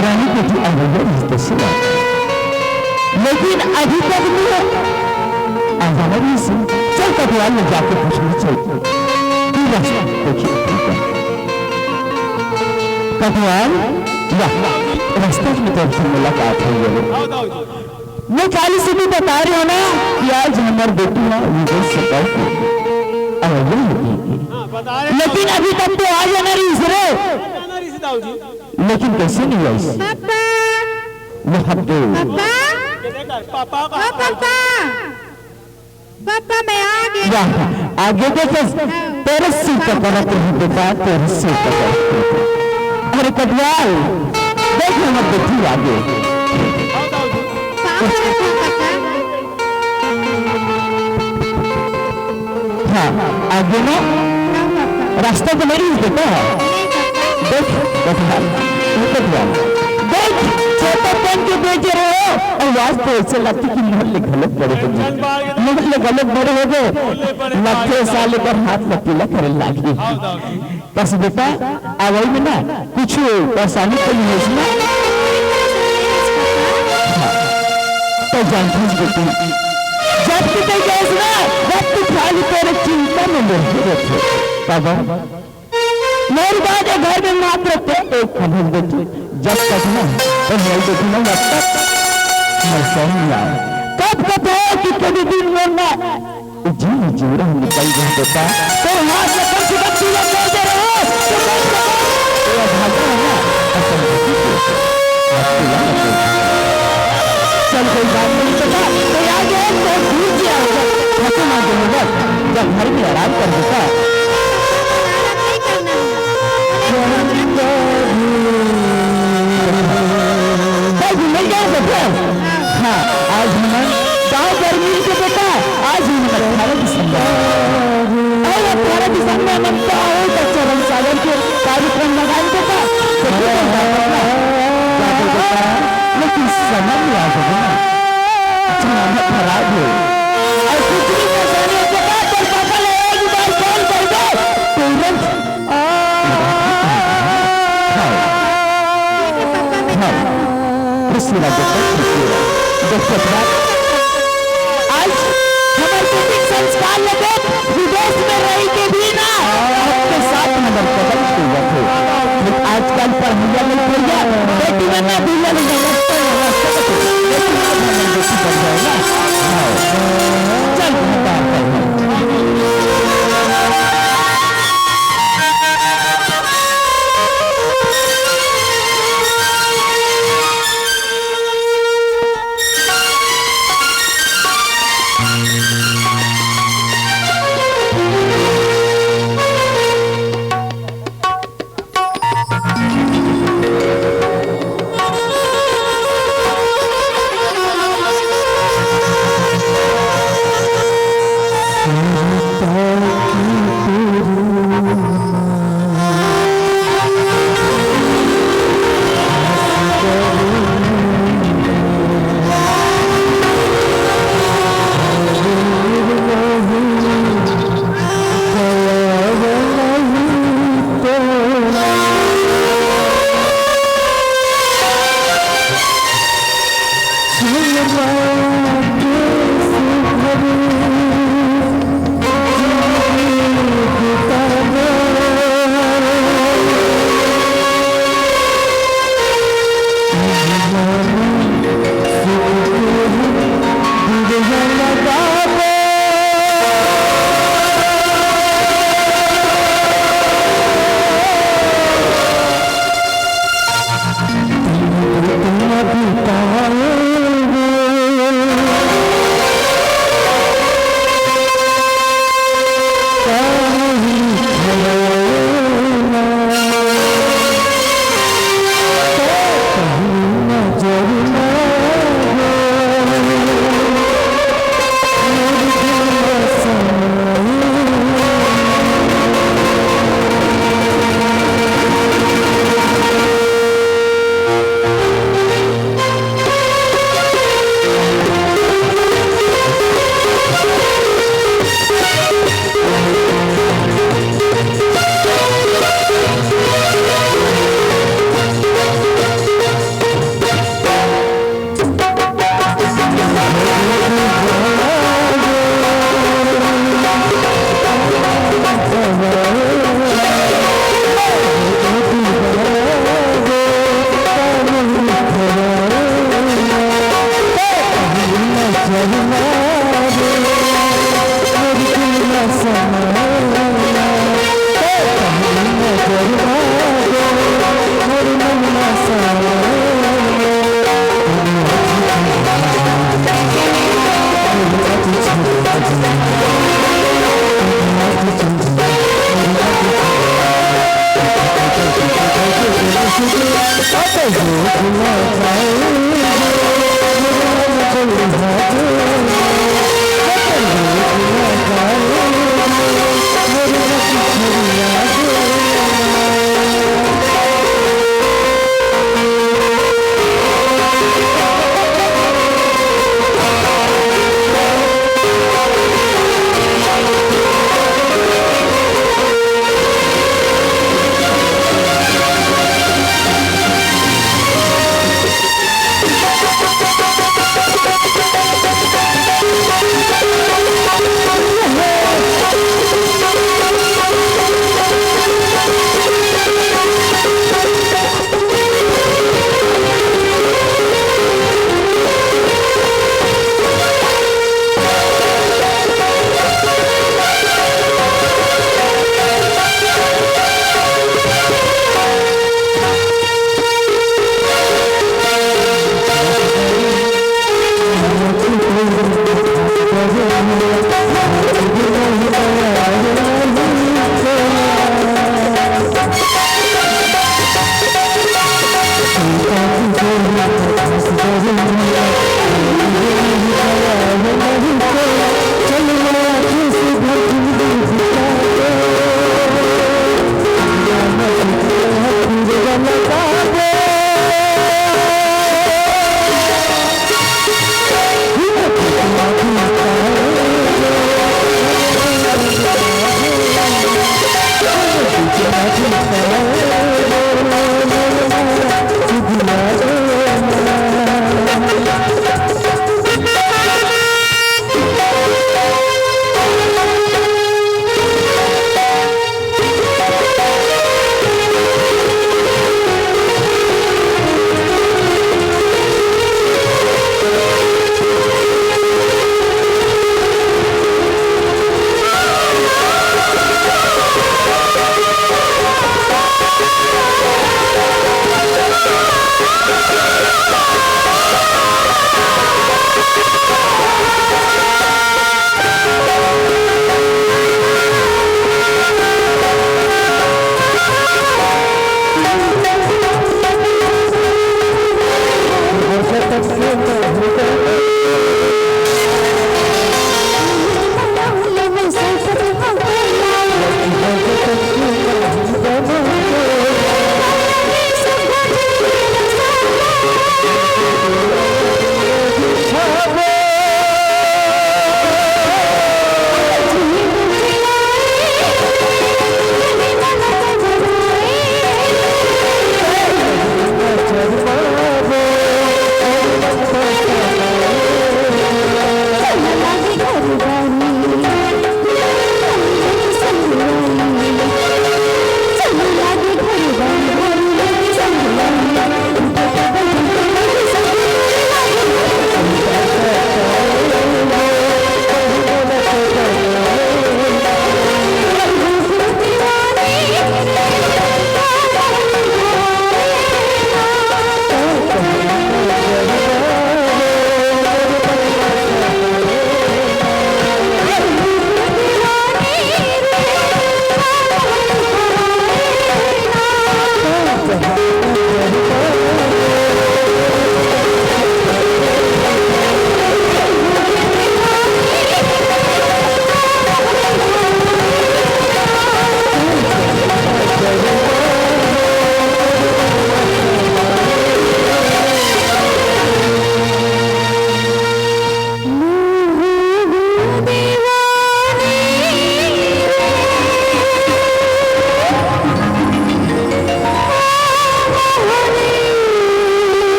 रानी बेटी अवैया सिवा, लेकिन अभी तक भी आजाना भी से चल कटवाल में जाके पूछना चाहिए कि रास्ता देखिए कटवाल या रास्ते में तो फिर मुलाकात हुई है। मैं काली से भी बता रही हूँ ना कि आज हमारी बेटी ना विदेश से पढ़ अवैया होगी, लेकिन अभी तक तो आ जाना रही रे। लेकिन कैसे नहीं आई? वो हम दो पापा मैं आ गया। आगे देखो तेरे सिर पकड़ा तेरी बेटा, तेरे सिर पकड़ा। अरे कटवाल देख हमारी बेटी आगे। हाँ आगे ना रास्ता तो मेरी बेटा है। देख कटवाल देख छोटा पेन के बेचे रहे हो, आवाज तो ऐसे लगती कि मोहल्ले गलत बड़े हो गए, मोहल्ले गलत बड़े हो गए। लट्ठे साले पर हाथ लकीला करे लागी। बस बेटा आवाई में ना कुछ परेशानी तो नहीं है इसमें। तो जानती बेटी जब कि तो गैस ना वक्त खाली तेरे चिंता में लगे थे बाबा। मेरी बात है घर में मात्र एक खबर बेटी, जब तक ना तो मैं बेटी ना जब तक मैं सही नहीं आया। कब कहते हो कि कभी दिन में ना जी जीरा निकल गया बेटा तो वहां से कम से कम चीजें कर दे रहे हो तो कम से कम ये भागा है ना असल चल कोई बात नहीं बेटा, तो आगे तो भूल गया होगा खत्म आ जाएगा जब घर में आराम कर देता। हाँ आज हम गाँव गर्मी के बेटा आज हम 18 दिसंबर और 18 दिसंबर मनता हो तो चरण सागर के कार्यक्रम लगाए बेटा लेकिन समय नहीं आ सके ना जमाना खराब है और कुछ भी कैसा नहीं बेटा पर पापा ने एक बार कॉल कर दो तुरंत खुशी लगे आज हमारे बेटी संस्कार लगे विदेश में रही के भी ना आपके साथ नंबर कदम हुआ थे आज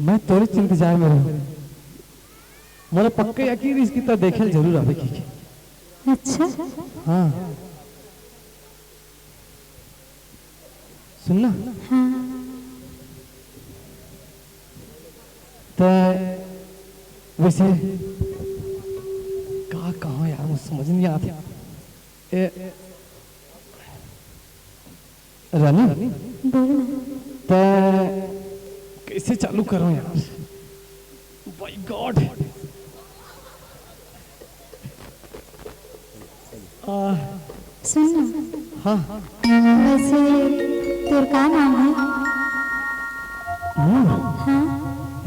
मैं तोरे इंतजार में रहूं। मोला पक्का यकीन इसकी तो देखल जरूर आवे की। अच्छा हाँ सुनना। हाँ तो वैसे कहाँ यार मुझे समझ नहीं आता। रानी तो कैसे चालू करूं यार? Bye God. सुन हाँ वैसे तेरा क्या नाम है? हाँ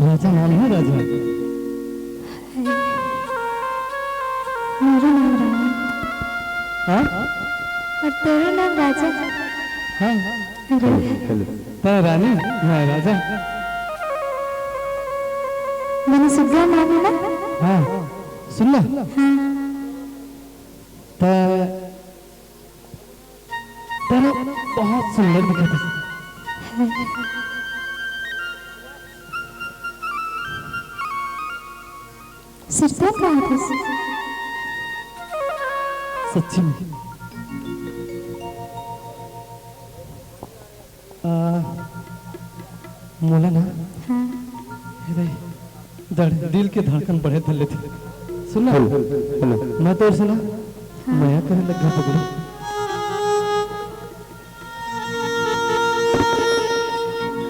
राजा नाम है राजा। मेरा नाम रानी। हाँ और तेरा नाम राजा। हाँ अरे तो रानी मैं राजा। मैंने सुबह नाम है ना? हाँ सुनना। हाँ तो तेरा बहुत सुंदर दिखता है। सिर्फ कहाँ थे? सच्ची में मोला ना हाँ दिल के धड़कन बढ़े धले थे। सुनना मैं तो सुना माया करे लगा पकड़ो।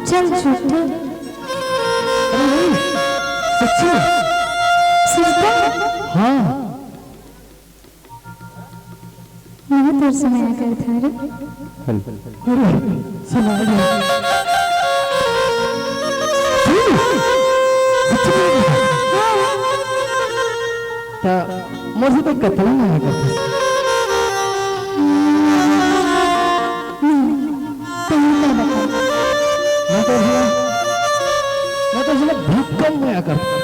चल झूठे। अरे नहीं सच्ची में। सिर्फ हाँ मैंने जोर से माया करता है रे। अरे सुना गया मोर से तो कतला माया करता मैं तो इसलिए भूकंप माया करता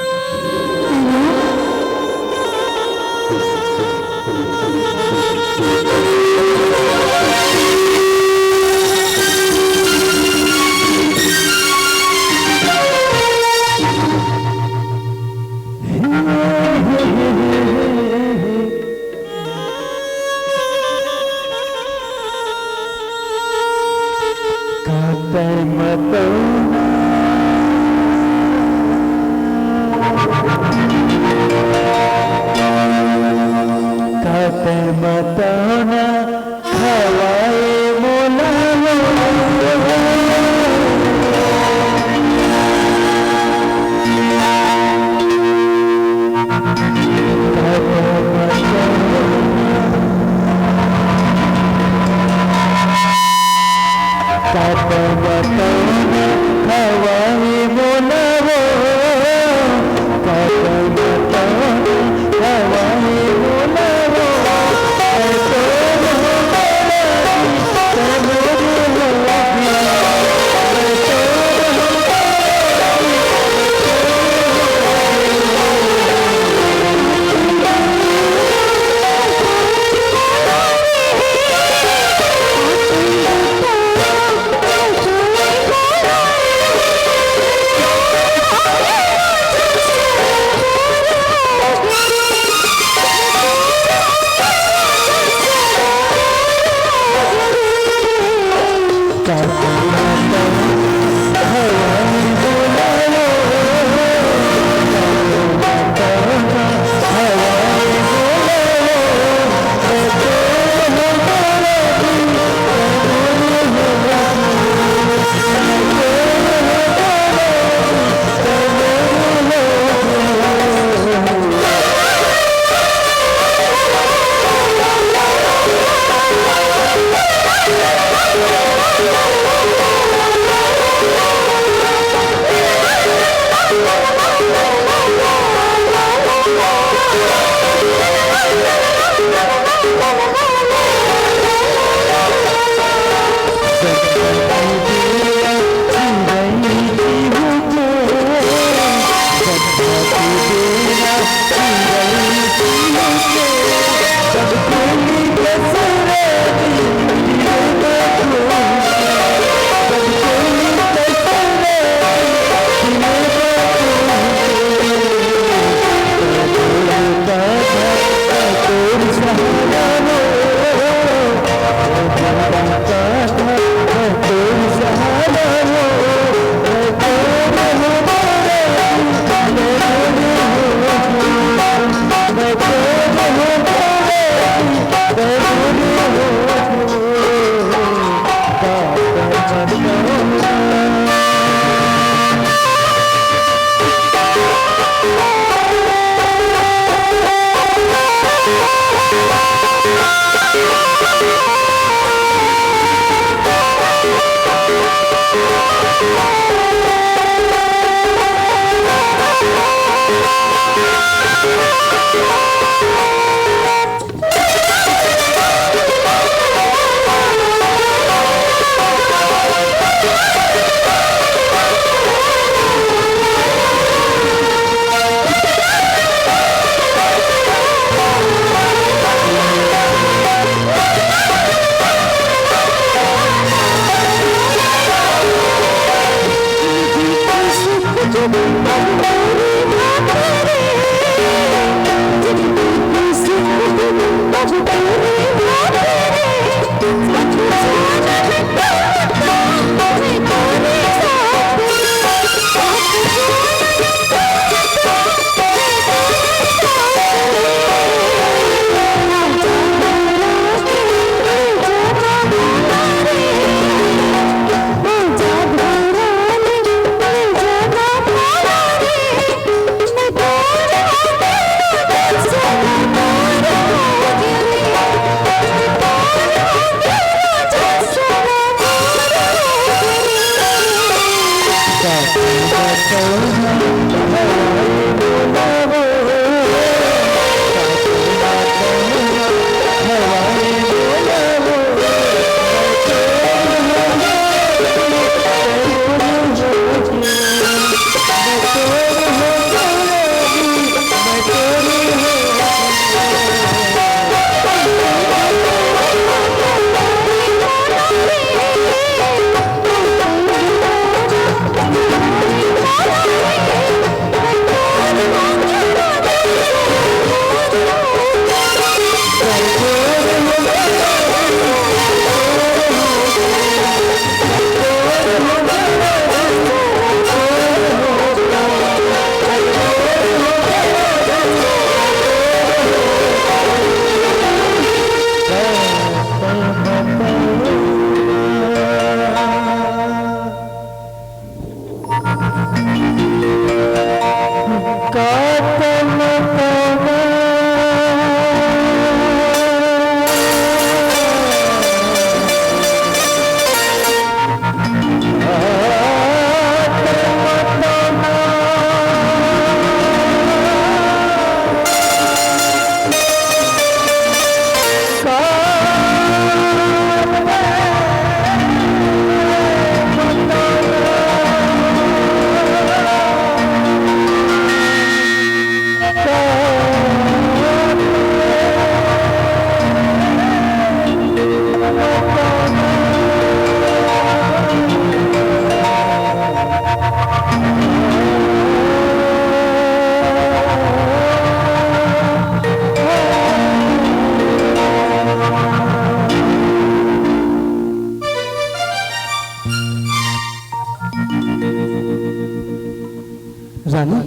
रानी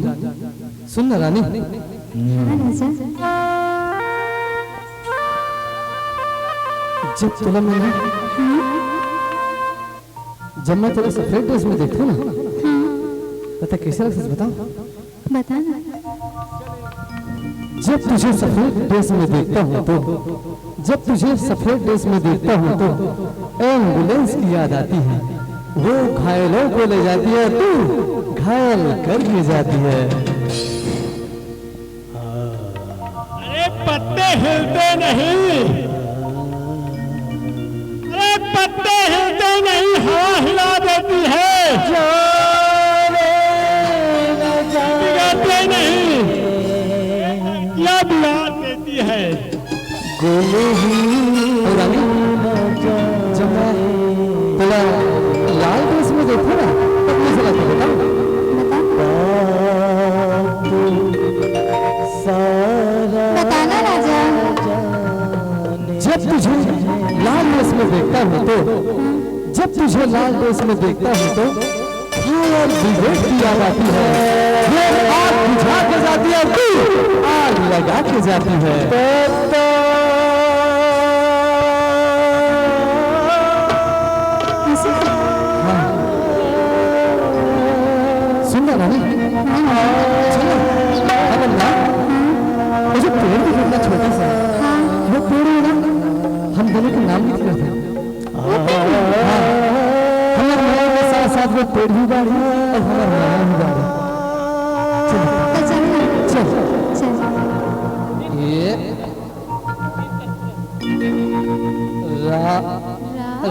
सुन ना रानी, हाँ राजा, जब मैं तेरे सफेद ड्रेस में देखता हूँ ना, पता कैसा लगता है बताओ? बता ना। जब तुझे सफेद ड्रेस में देखता हूँ तो, जब तुझे सफेद ड्रेस में देखता हूँ तो एम्बुलेंस की याद आती है। वो घायलों को ले जाती है, तू घायल करके जाती है। अरे पत्ते हिलते नहीं, अरे पत्ते हिलते नहीं, हवा हिला देती है। बिगाड़ते नहीं, क्या बिगाड़ देती है। रानी, जब मैं तेरा लाल ड्रेस में देखा ना, तब कैसा लगता है बताओ? बताना राजा। जब तुझे लाल ड्रेस में देखता हूँ तो, जब तुझे लाल ड्रेस में देखता हूँ तो फायर ब्रिगेड की याद आती है। वो आग बुझा के जाती है, तू आग लगा के जाती है। सुन ना रानी, चलो अब ना मुझे पेड़ भी कितना छोटा सा है, वो पेड़ है ना, हम दोनों के नाम लिख करते हैं। हमारे नाम के साथ साथ वो पेड़ भी बाढ़ है और हमारा नाम भी बाढ़ है। चल चल चल ये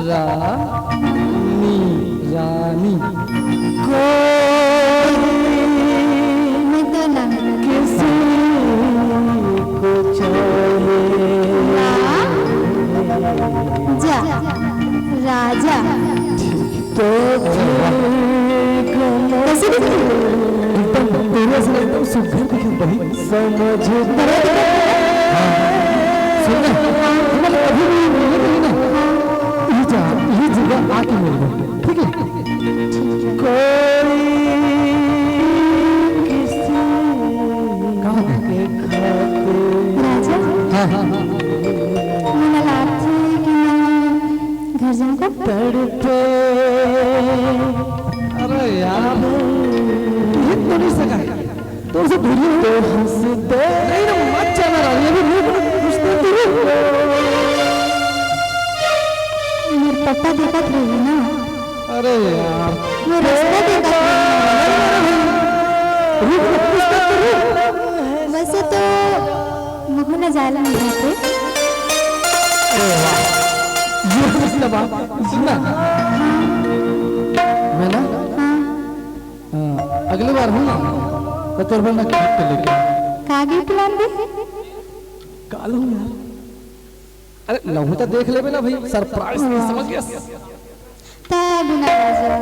रानी रानी मैं तो लग किसी को जा राजा। तो कैसे दिखती है? एकदम तेरे से एकदम सुघर दिखे बही, समझ सुनना तुम्हें कभी भी मिले नहीं ना, ये जगह आके मिल गए, ठीक है? कोई किसी कहाँ गए? राजा, हाँ मैंने लाभ थी कि मैं घर जाऊंगा। तड़पे, अरे यार ये तो नहीं सका, तो उसे दूरी तो हंसते नहीं ना, मत जाना रानी, अभी नहीं पूछते तू। मेरे पापा देखा थे ना, अरे यार वो रास्ता देखा था। वैसे तो मुखना जाला नहीं रहते। ये मतलब आप सुना मैं ना अगली बार हूँ ना तो तेरे को ना गिफ्ट लेके कागी प्लान भी काल हूँ यार। अरे लहू तो देख ले ना भाई सरप्राइज समझ गया तब ना राजा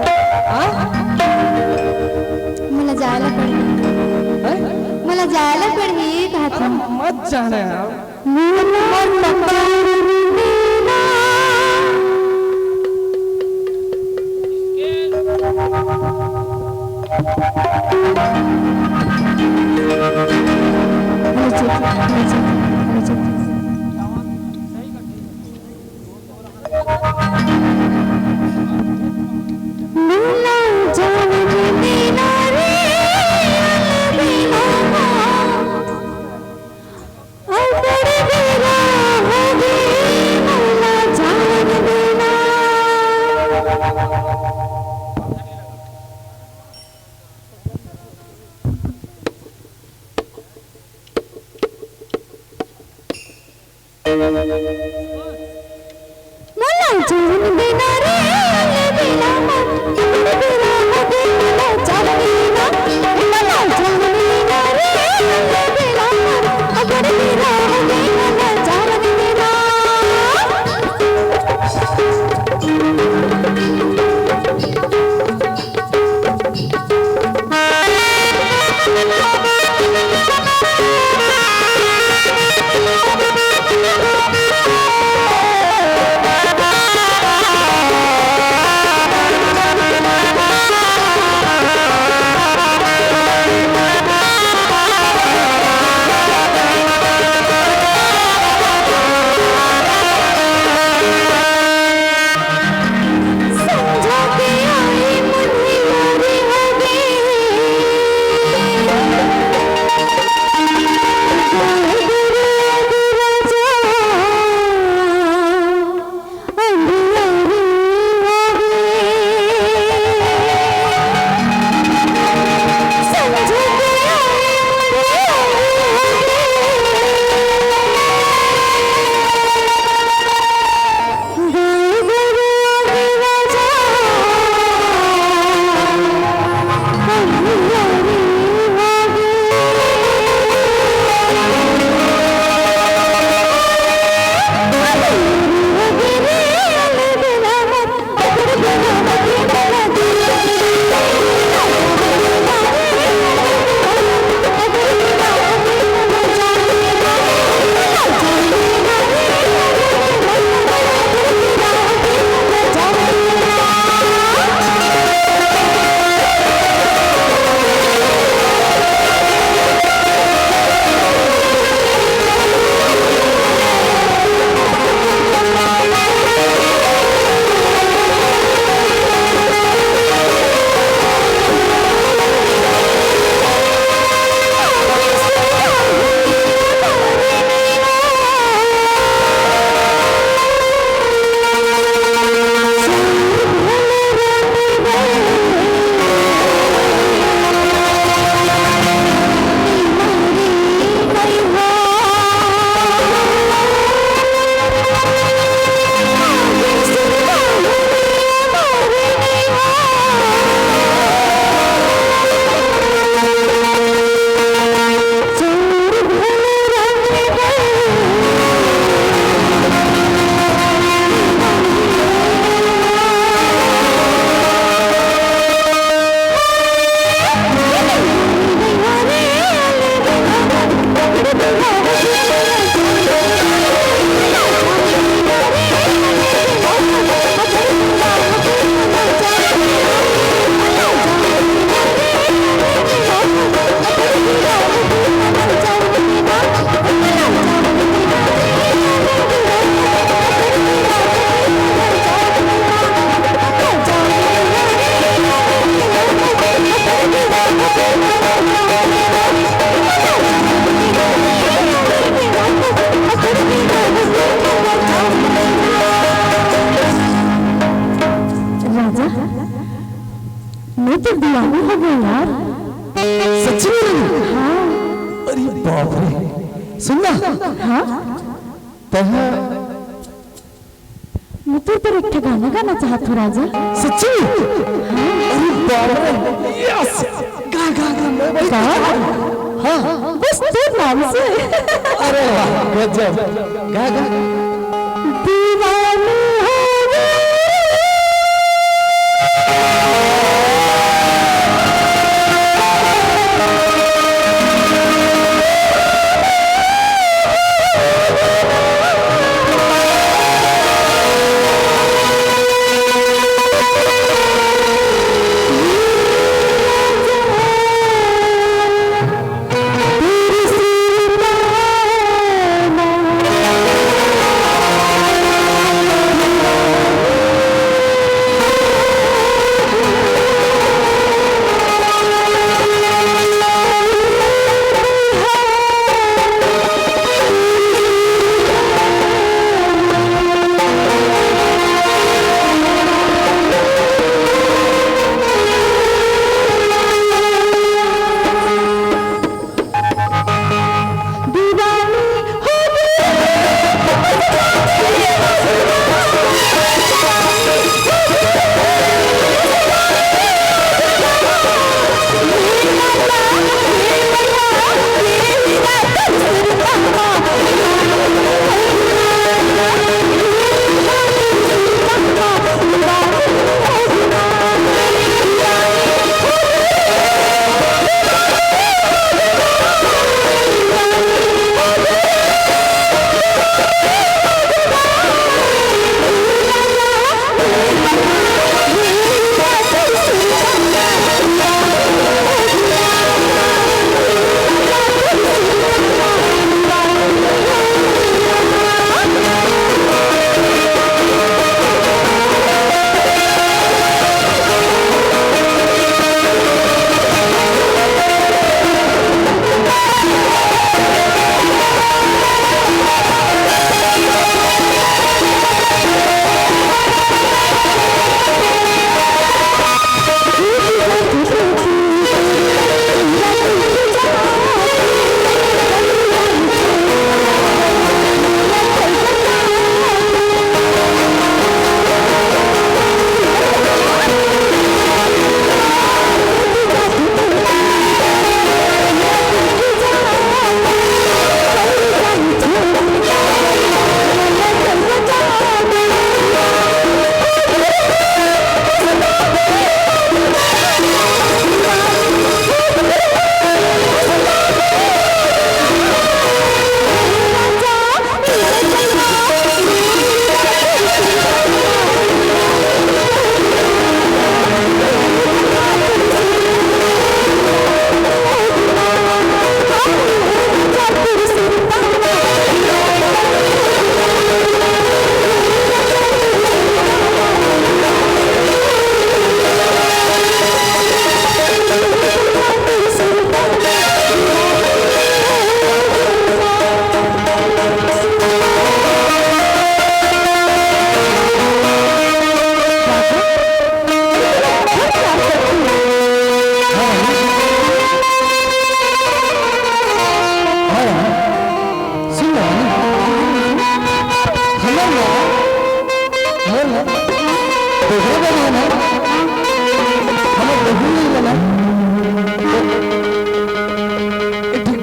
मला जायला पडली का था मत जाना यार मैं तो दीवानी हो गई यार। सच्ची में? हाँ। अरे बाप रे, सुनना। हाँ। तह मैं तो पर एक गाना गाना चाहत हूँ राजा। सच्ची? हाँ। अरे बाप रे, यस, गा गा गा। हाँ, बस तो नाम से। अरे वाह, गजब, गा गा। दीवानी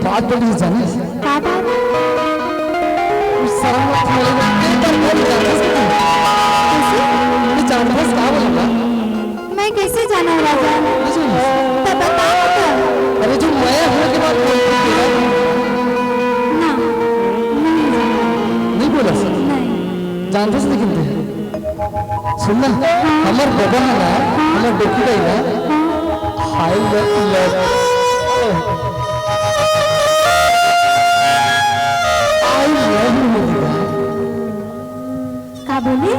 बात बोली जाने का बात? सरमत मिलेगा एकदम बोली जानते का बोला मैं कैसे जाना राजा? तो बताओ तो। अरे जो मैं होने के बाद बोलती थी ना नहीं बोला सर नहीं जानते से लेकिन सुनना हमार बाबा है ना हमार बेटी का है ना हाई लव का बोली?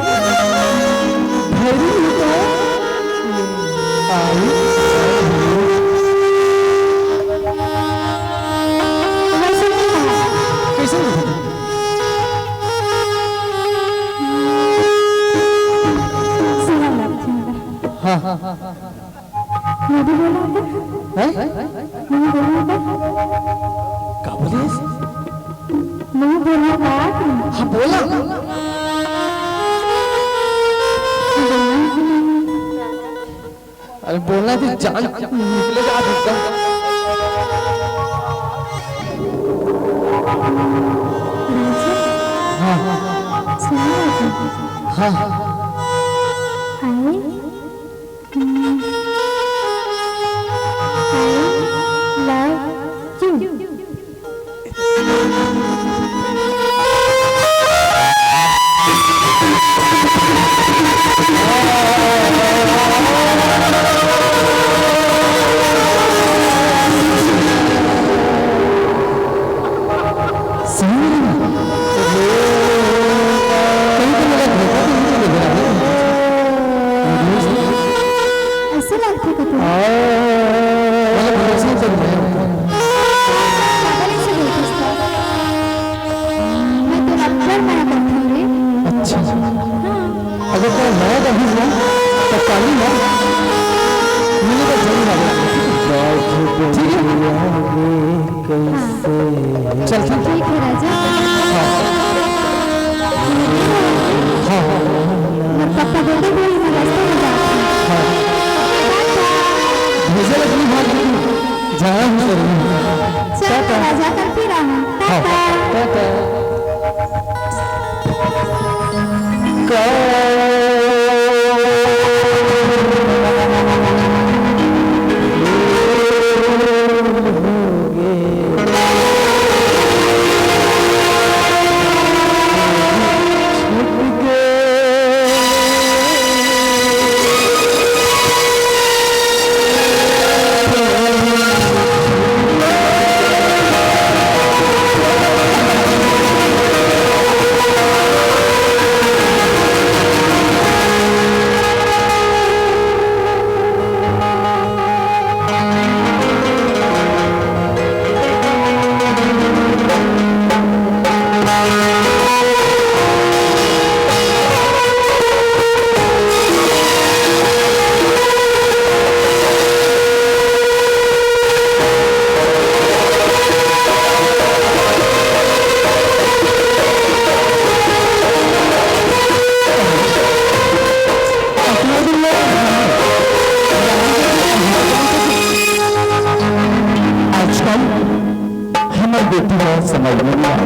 भैरी तो आई वैसे नहीं कहा। कैसे सुना लगता है। हाँ हाँ हाँ हाँ मैं भी बोला था, हैं मैं बोला था, का बोले मैं बोला था। हाँ बोला अरे बोलना थी जान निकलेगा आप एकदम हाँ ऐसे लगता है कि मैं तो अक्सर मना करती हूँ रे। अच्छा अगर कोई है तो भी ना तो काली ना मैंने तो जरूर आ ठीक है चल ठीक है राजा। मैं पापा बोलते हुए मैं रास्ते में जाती हूँ। मुझे अपनी बात जहाँ चल राजा करती रहा। समझ में नहीं आया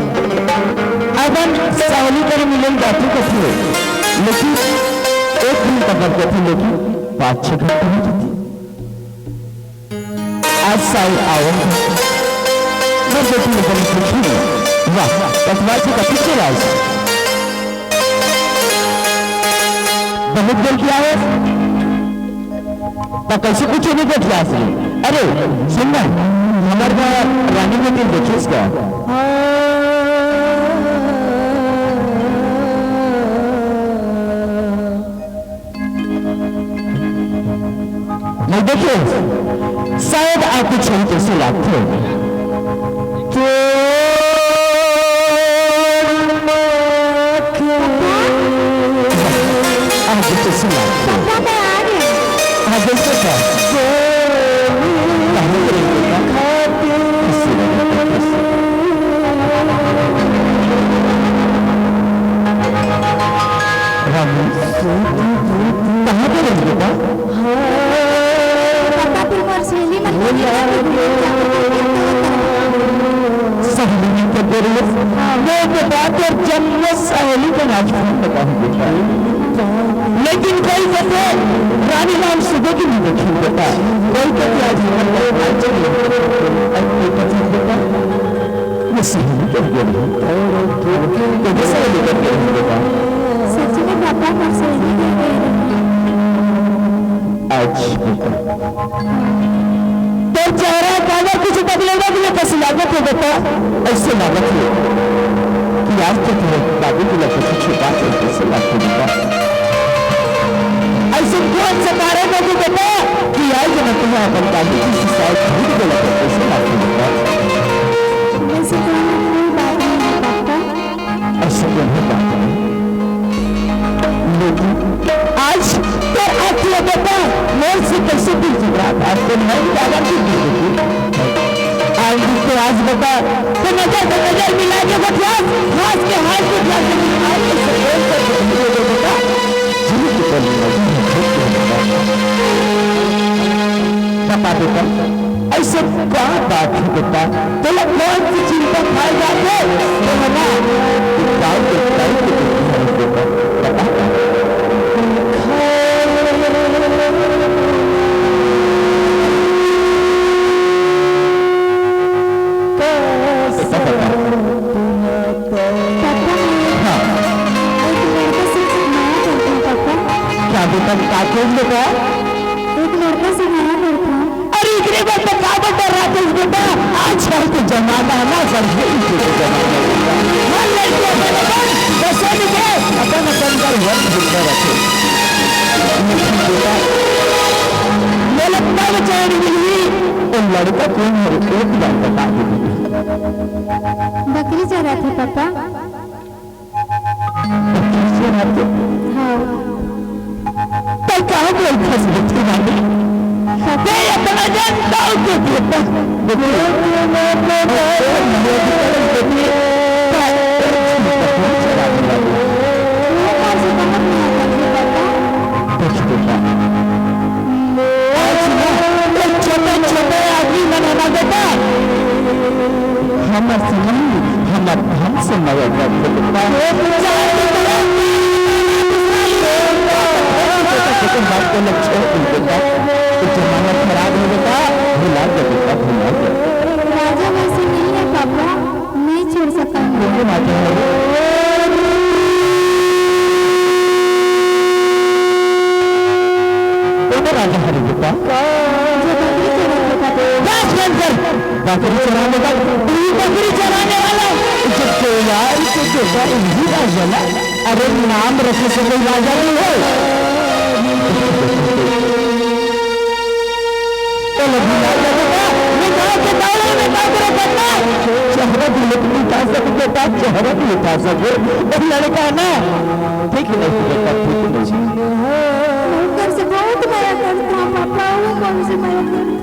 अबन सावली कर मिलन जाती कथी है लेकिन एक दिन पकड़ कथी लेकिन 5-6 घंटे हो जाती आज साल आवन मैं बेटी निकल खुशी वाह कथवा से कथी के राज बहुत देर किया है तो कैसे कुछ नहीं कर क्लास अरे सुनना हमारे रानी में दिन देखिए इसका नहीं देखिए शायद आपको छवि कैसे लागते तो आप कैसे लागते हाँ जैसे का कहाँ पे रहेंगे सहेली के जरिए वो बताकर जन्म सहेली का नाच बताऊंगा लेकिन कोई कहते रानी नाम सुबह की नहीं देखी बेटा कोई कहते आज ये सहेली कर गया सहेली कर गया बेटा सच में पापा पर सहेली कर गए आज तो चेहरा काला कुछ बदलेगा भी कैसे लागत है बेटा ऐसे लागत है कि आज तो तुम्हें बाबू की लगता है छुपा कर कैसे लागत बेटा ऐसे कौन सा कारण है बेटा कि आज जब तुम्हें अपन बाबू की शायद भूल गया कैसे लागत बेटा वैसे कोई बात नहीं है पापा ऐसे कोई बात नहीं लेकिन आज तो आखिर बेटा मोर से कैसे दिल घबराता तो मैं जाकर आज बता तो नजर मिला के बता हाथ के हाथ को क्या बता बेटा ऐसे क्या बात है बेटा तो कौन सी चिंता खाए जाते तो है ना आजकल के जमाना ना लड़का कौन है एक बार बता बकरी चरा थे पापा। हाँ तो कहाँ कोई फंस गई अपना जानता हूँ छोटे आदमी बनाना बेटा हम हमसे मदद जमाना खराब हो बेटा भुला दे बेटा भुला दे राजा वैसे नहीं है पापा नहीं छोड़ सकता राजा हरी बेटा बकरी चराने का बकरी चराने वाला जब यार तो राजा ना अरे नाम रखे से कोई राजा नहीं है चेहरा भी लिखा सके चेहरा भी लिखा सके लड़का ना ठीक नहीं बेटा ठीक घर से बहुत माया करता पापा वो कौन से माया करता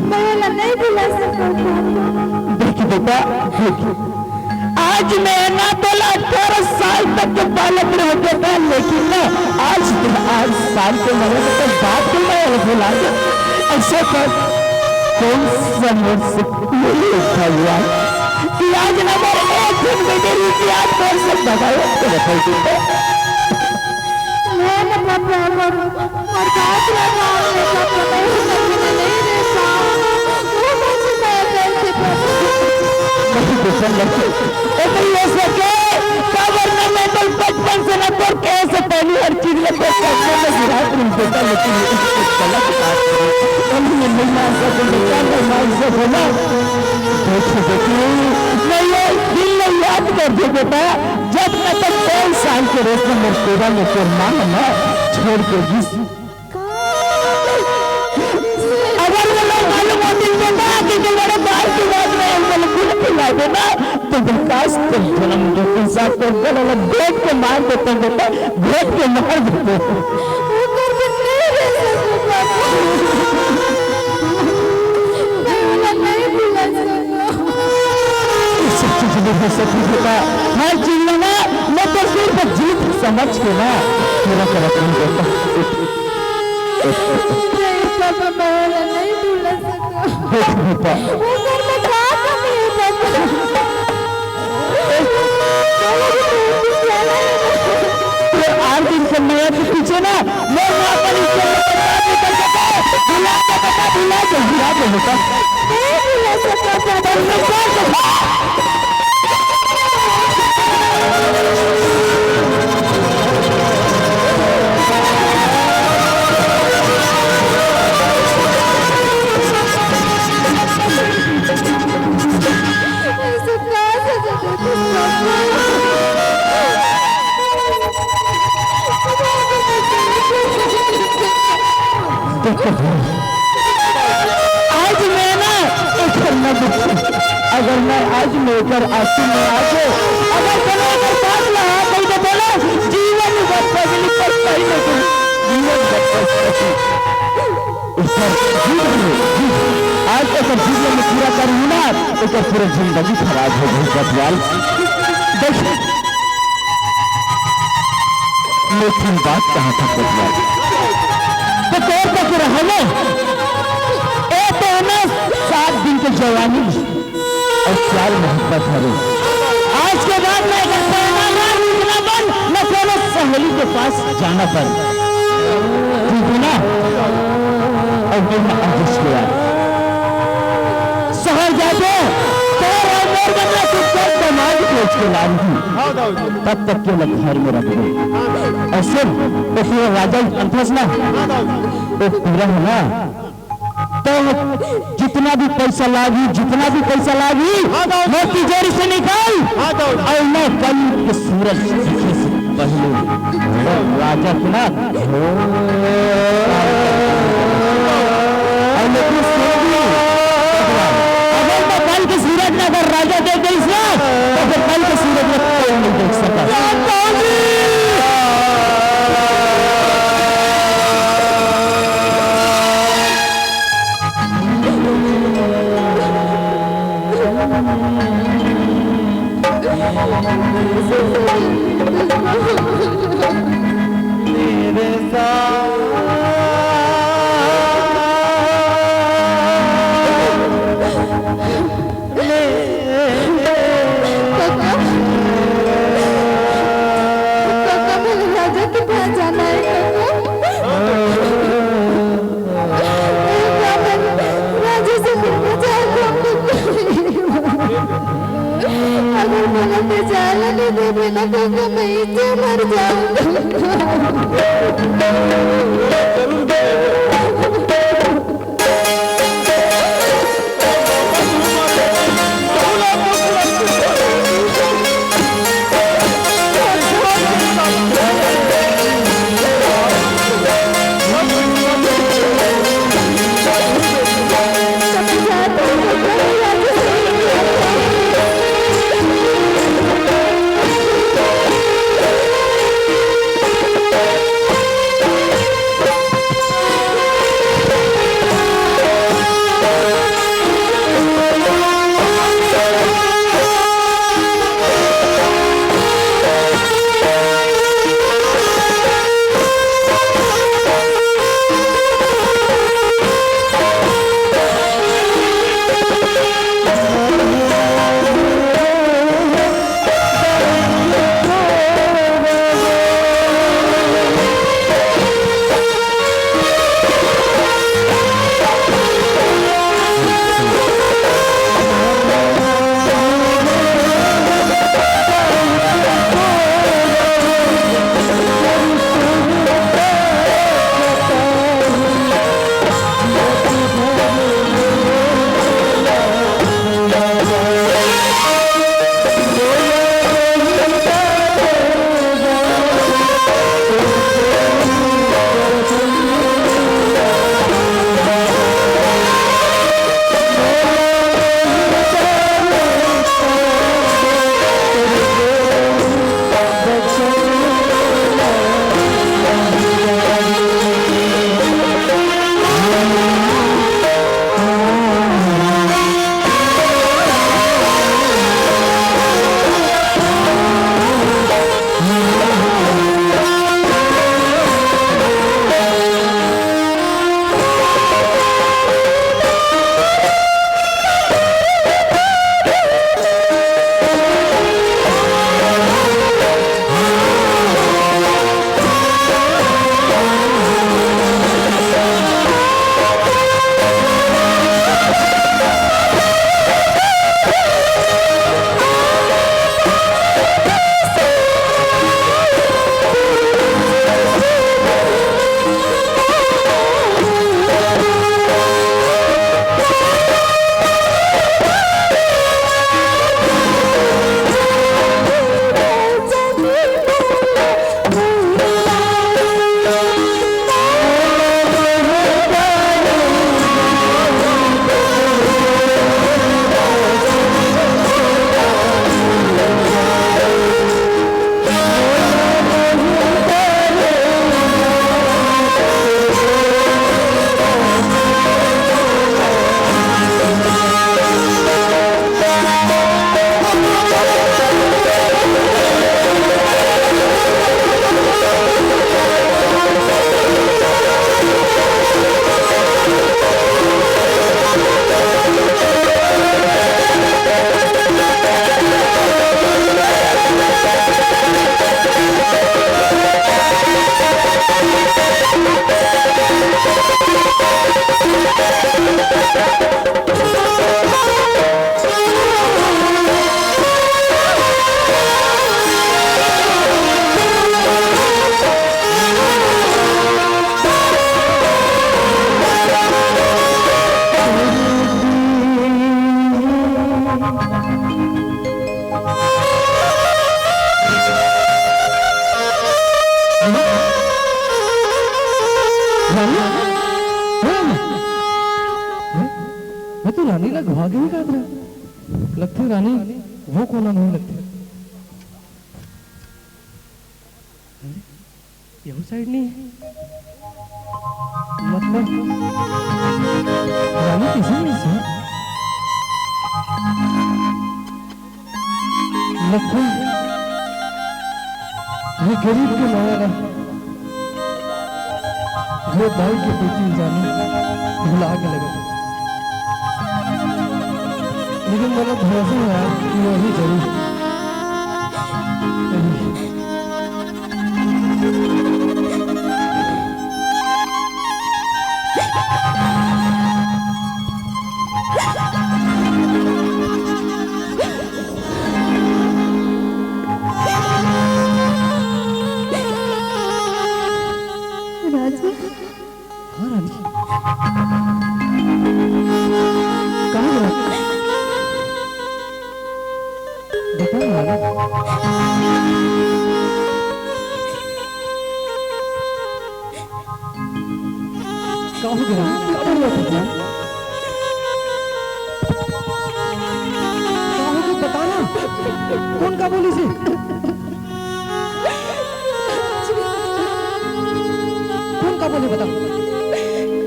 मैं नहीं भुला सकता देखिए बेटा आज मैं ना बोला 18 साल तक के बालक रह गया था लेकिन ना आज 8 साल के मरे तो बात को मैं भुला गया ऐसे कर कौन सा मुझसे उठा हुआ कि आज ना मेरे एक दिन में मेरी याद कर सकता था मैं ना पापा और बात लगा मैं पापा नहीं रहता वो मुझे माया करते पापा मैं तो बचपन से ना तो कैसे पहली हर चीज में याद कर दे बेटा जब मैं तक 3 साल के रेस में मेरा लेकर मांग ना छोड़ के अगर वो लोग मालूम होती बेटा कि जो मेरे बाल की बात में बिल्कुल पिला देना तो विकास के जन्म जो इंसान को भेद के मार देते बेटा भेद के मार देते हर चीज में ना मैं तो सिर्फ जीत समझ के ना मेरा करता पापा मैं नहीं भूला सकता वो घर में था तो 8 दिन से मैं के पीछे ना मैं वहां पर भुला के बेटा नहीं भूला सकता आज मैं ना अगर मैं आज लेकर आंसू में आके अगर अगर साथ लगा तो बोलो जीवन जीवन आज एक जीवन में पूरा करूँ ना एक पूरी जिंदगी खराब हो गई कटवाल। लेकिन बात कहाँ तक कटवाल तो तौर तक रहने तो ना 7 दिन की जवानी और 4 मोहब्बत है। आज के बाद मैं निकला बन न कोनो सहेली के पास जाना पड़ ठीक है ना। और मैं आदेश किया शहर जाते समाज बेच के लाऊंगी तब तक के लोग घर में रख दो। और सिर्फ राजा अंतस ना तो पूरा है ना तो जितना भी पैसा लागी मैं तिजोरी से निकाल और मैं कल के सूरज दिखे से पहले राजा के ना अगर तो कल के सूरज में अगर राजा देख गई तो फिर कल के सूरज में कोई नहीं देख सका। मेरे रानी मैं तो रानी लग भागे ही कहता लगती रानी वो कोना नहीं लगती ये साइड नहीं है मतलब रानी किसी में से लगता ये गरीब के माया ना वो भाई की बेटी जाने भुला के लगा लेकिन मेरा भरोसा है कि वही जरूर राजा हाँ रानी कहाँ गया बता रानी कहाँ हो गया कहाँ हो गया कहाँ हो गया बताना कौन का बोली से कौन का बोली बता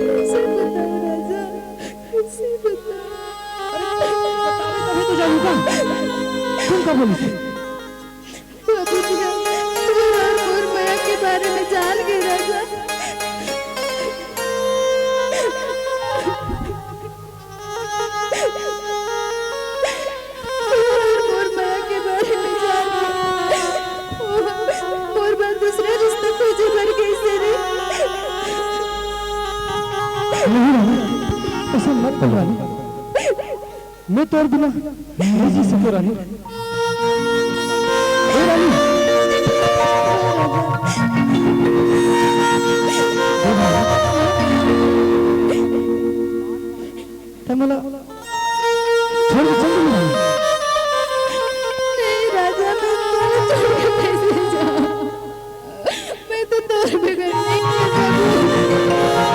कैसे बताऊं राजा कैसे बताऊं तभी तो जानूंगा कौन का बोली से बाबू जी और माया के बारे में जान गए राजा और माया के बारे में जान गए और बार दूसरे रिश्ते खोजे मर गई से रे नहीं रानी ऐसा मत कर रानी मैं तो और बिना नहीं जी सकूं रानी ए रानी तमला छोड़ के चल गई रानी नहीं राजा मैं तुम्हें छोड़ के कैसे जाऊं मैं तो तोर बगैर नहीं रह सकूं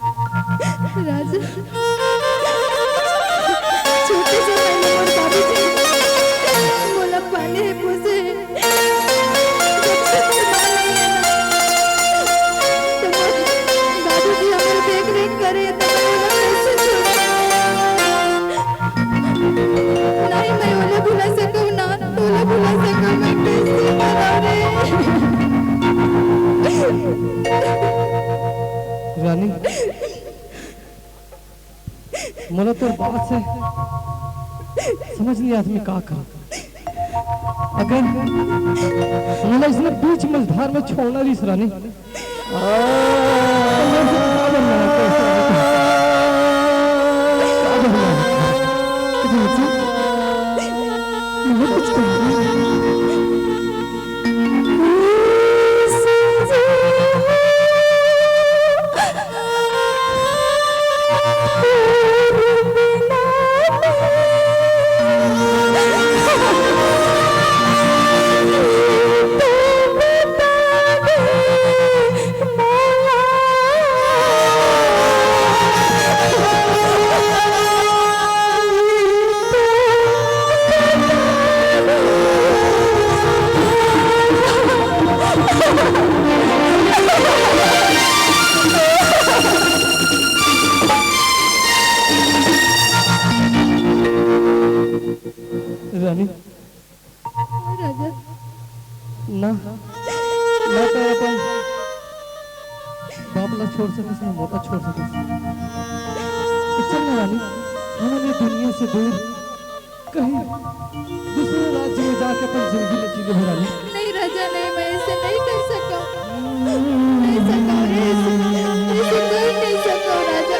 राजा छोटे से पहले और बाबू जी बोला पाले है पूछे जब से कुर्बान नहीं है ना तो बाबू जी हमारी देख रेख करे तो मैं उन्हें कैसे छोड़ूं नहीं मैं उन्हें भुला सकूं ना तोला भुला सकूं मैं कैसे बताऊं रे रानी मला तो बात से समझ नहीं आदमी का कहा अगर मला इसने बीच मझधार में छोड़ना रही रानी रानी राजा ना ना तो अपन बाबला छोड़ सकस ना मोटा छोड़ सकस चल ना रानी हमारे दुनिया से दूर कहीं दूसरे राज्य में जाके अपन जिंदगी में जीने रानी नहीं राजा नहीं मैं ऐसे नहीं कर सकता नहीं सकता ऐसे कोई नहीं सकता राजा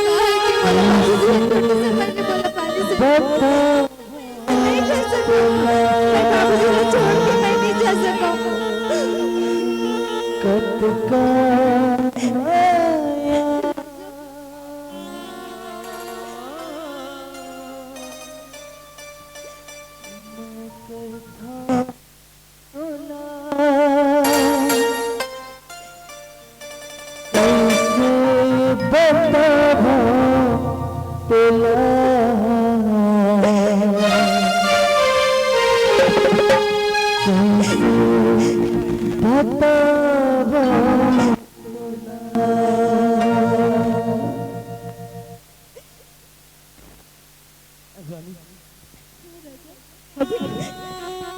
कहा कि बोला पानी से छोटे से मैंने बोला पानी से नहीं कर सकता मैं बाबूजी को छोड़ के मैं नहीं जा सकता कब का बतावा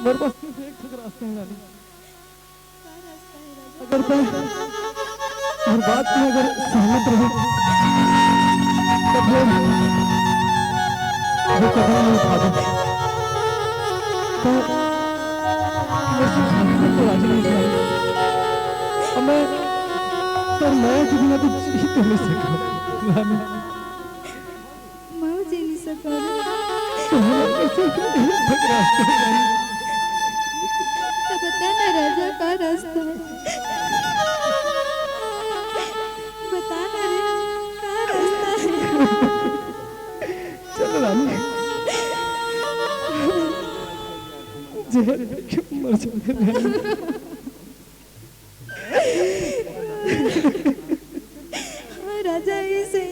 मेरे पास सिर्फ एक ठो रास्ता है रानी। अगर मैं हर बात में अगर सहमत रहे तो फिर वो कदम नहीं उठा दो तो मुझसे भागने को राजी नहीं था। अब मैं के बिना तो जी तो नहीं सकता रानी। मैं जी नहीं सकता। तो बता ना राजा का रास्ता है, बता ना रे का रास्ता है। चलो रानी जहर क्यों मर जाते हैं। हाँ राजा ऐसे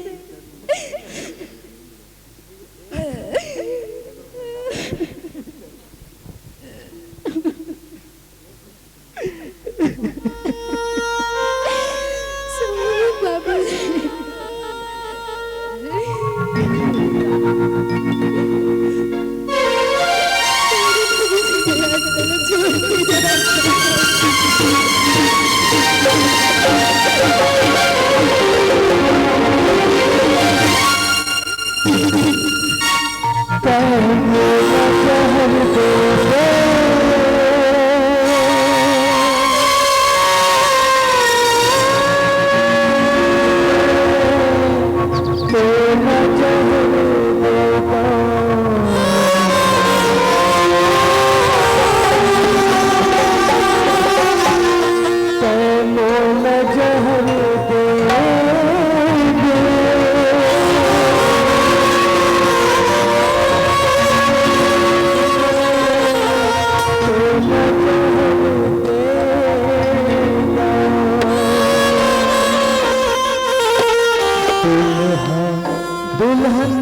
दुल्हन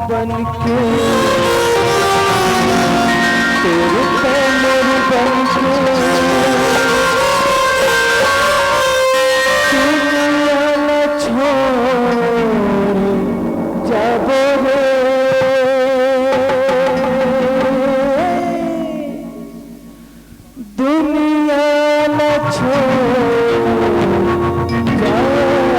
बनके तेरे कमर बनके दुनिया न छोड़ जाबो रे दुनिया न छोड़ जाबो रे।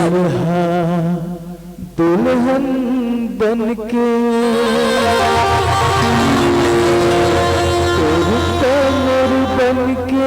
दुल्हा दुल्हन बन के कमर बन के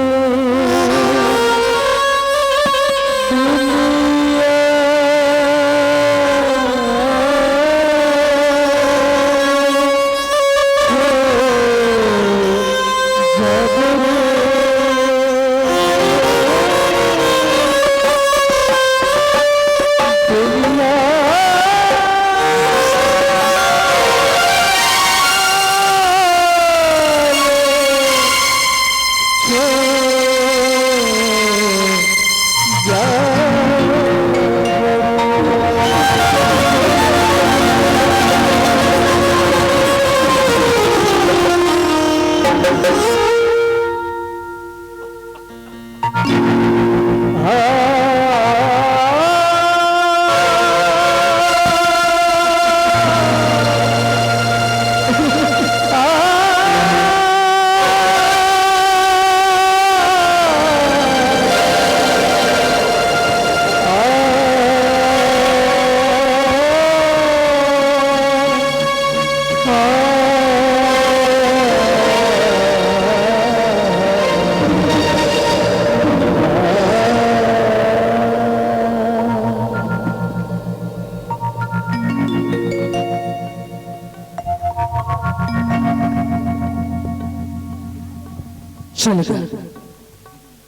चलेगा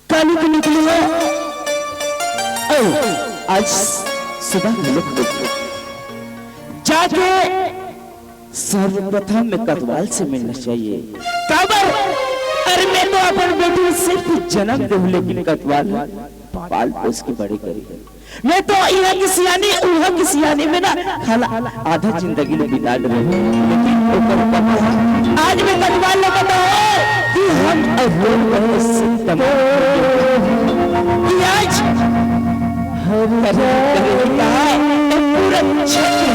काली तो निकली है। आज सुबह जाके सर्वप्रथम में कटवाल से मिलना चाहिए। काबर अरे मैं तो अपन बेटी सिर्फ जन्म दे, लेकिन कटवाल पाल पोस के बड़े करी। मैं तो यहाँ की सियानी उहाँ की सियानी में ना खाला आधा जिंदगी ले बिता रहे, लेकिन आज मैं कटवाल ने बताया कि हम आज पूरा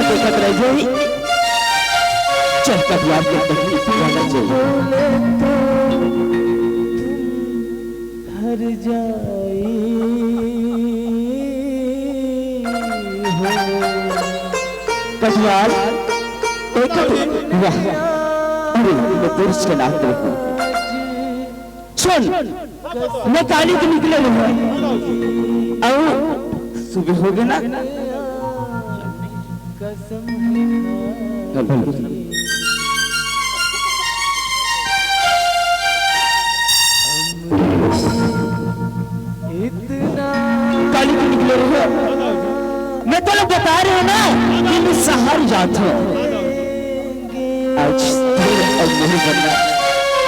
देखत रह जाई। चल कटवाल के तकलीफ जाना चाहिए। हर जाई कटवाल एक वाह अरे मैं पुरुष के नाते देखो सुन मैं काली के निकले रहा और सुबह हो गया ना काली के निकले रहे। मैं तो लोग बता रहे हो ना कि मैं सहार जाता हूँ। आज अब नहीं बनना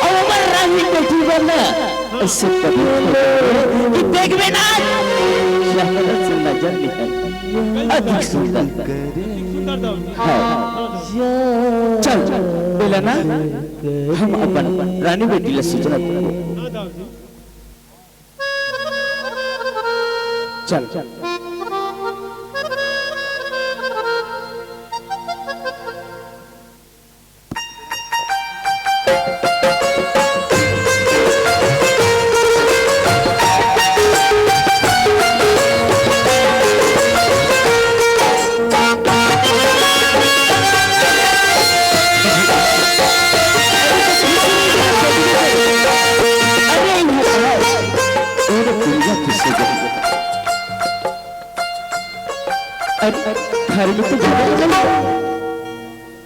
और उमर राही बेटी बनना इससे कभी कि देख में ना शहरत से नजर निकल अधिक सुंदर चल बोला ना हम अपन रानी बेटी ले सूचना चल चल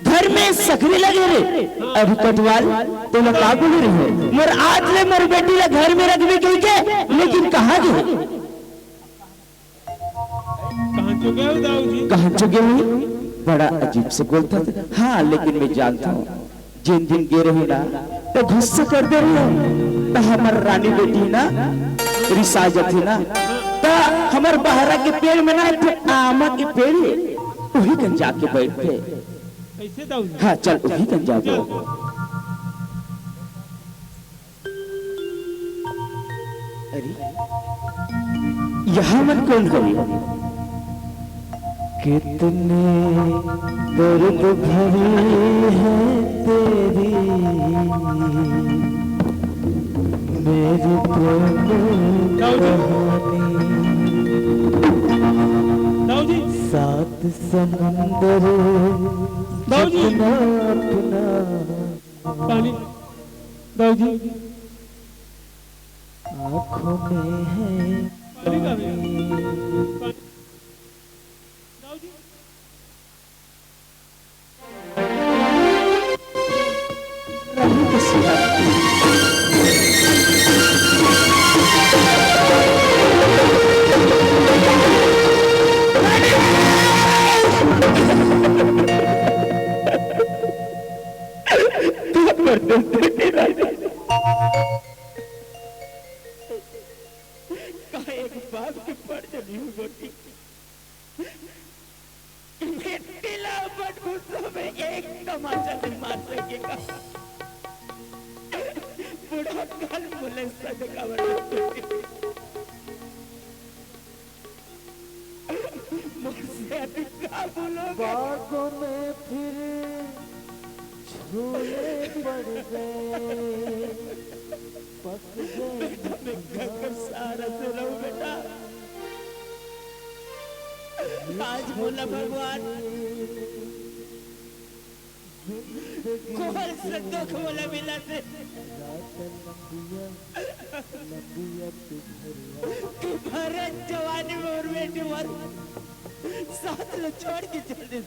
घर में सकरी लगे रे। अभी कटवाल तो लगा बोले रहे मर आज ले मर बेटी ला घर में रखबे कह के, लेकिन कहाँ गए कहाँ चुके हुई बड़ा अजीब से बोलता था। हाँ लेकिन मैं जानता हूँ जिन दिन गे रही ना तो गुस्सा कर दे रही तो हमार रानी बेटी ना रिसाजा थी ना तो हमार बहरा के पेड़ में ना आमा के पेड़ वही कन जाके बैठते। हाँ चल वही कन जाके अरे यहाँ मन कौन हो कितने दर्द भरी है तेरी मेरी प्रेम कहानी समुंदर दाऊजी अपना अपना पानी दाऊजी आँखों में है पानी का भी पानी दाऊजी रही किसी एक बाप के पड़ जली हुई गोटी बेटिला बट गुस्सा में एक तमाचा नहीं मार सकेगा बुढ़ा कल बोले सदका मुझसे क्या बोलोगे बागों में फिर झूले पड़ गए पक गए बेटा मैं सारा से रहूं बेटा आज बोला भगवान कौन सा दुख बोला मिला से भरत जवानी में और बेटी मर साथ में छोड़ के चले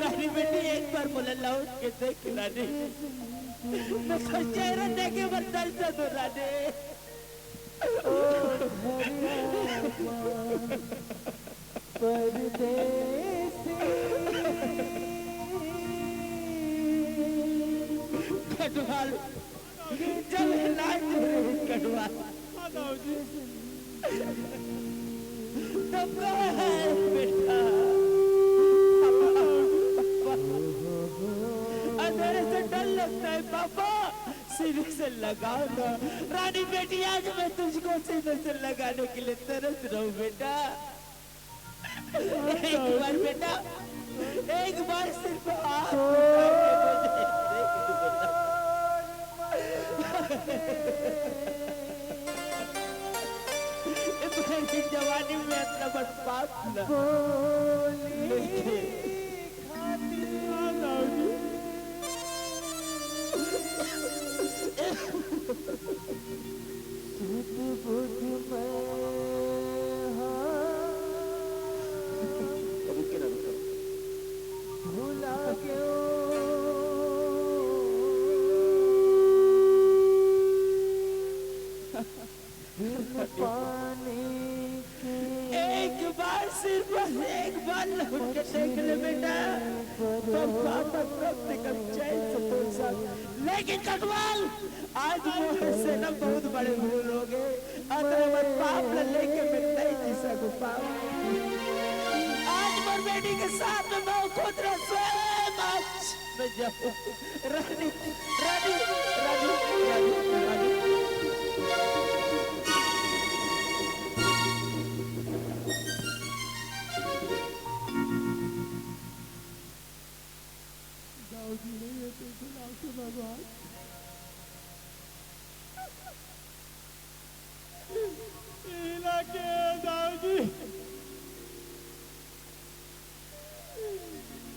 रानी बेटी एक बार बोला लौट के देख रानी मैं चेहरा देखे बर्दाश्त से दो रानी कटवाल जब लाज कटवाल दाऊजी तब है बेटा अंधेरे से डर लगता है पापा सीने से लगाओ ना रानी बेटी आज मैं तुझको सीने से लगाने के लिए तरस रहा हूँ बेटा एक बार बेटा एक बार सिर्फ आप मेरी जवानी में इतना बस पाप ना एक बार सिर्फ एक बार लौट के देख ले बेटा तो पापा कब तक चैन से बोल सकते लेकिन कटवाल आज मोहे से ना बहुत बड़े भूल हो गए अगर मैं पाप लेके मैं नहीं जी सकूं पाप आज मर बेटी के साथ में मैं खुद स्वयं आज मैं जाऊं रानी रानी रानी रानी रानी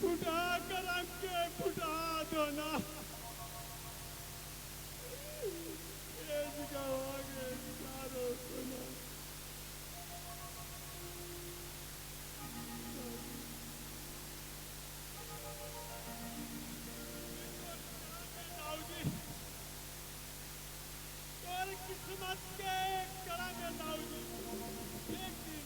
फुटा कर के फुटा दो ना किस्मत के कड़ा में दाऊजी एक दिन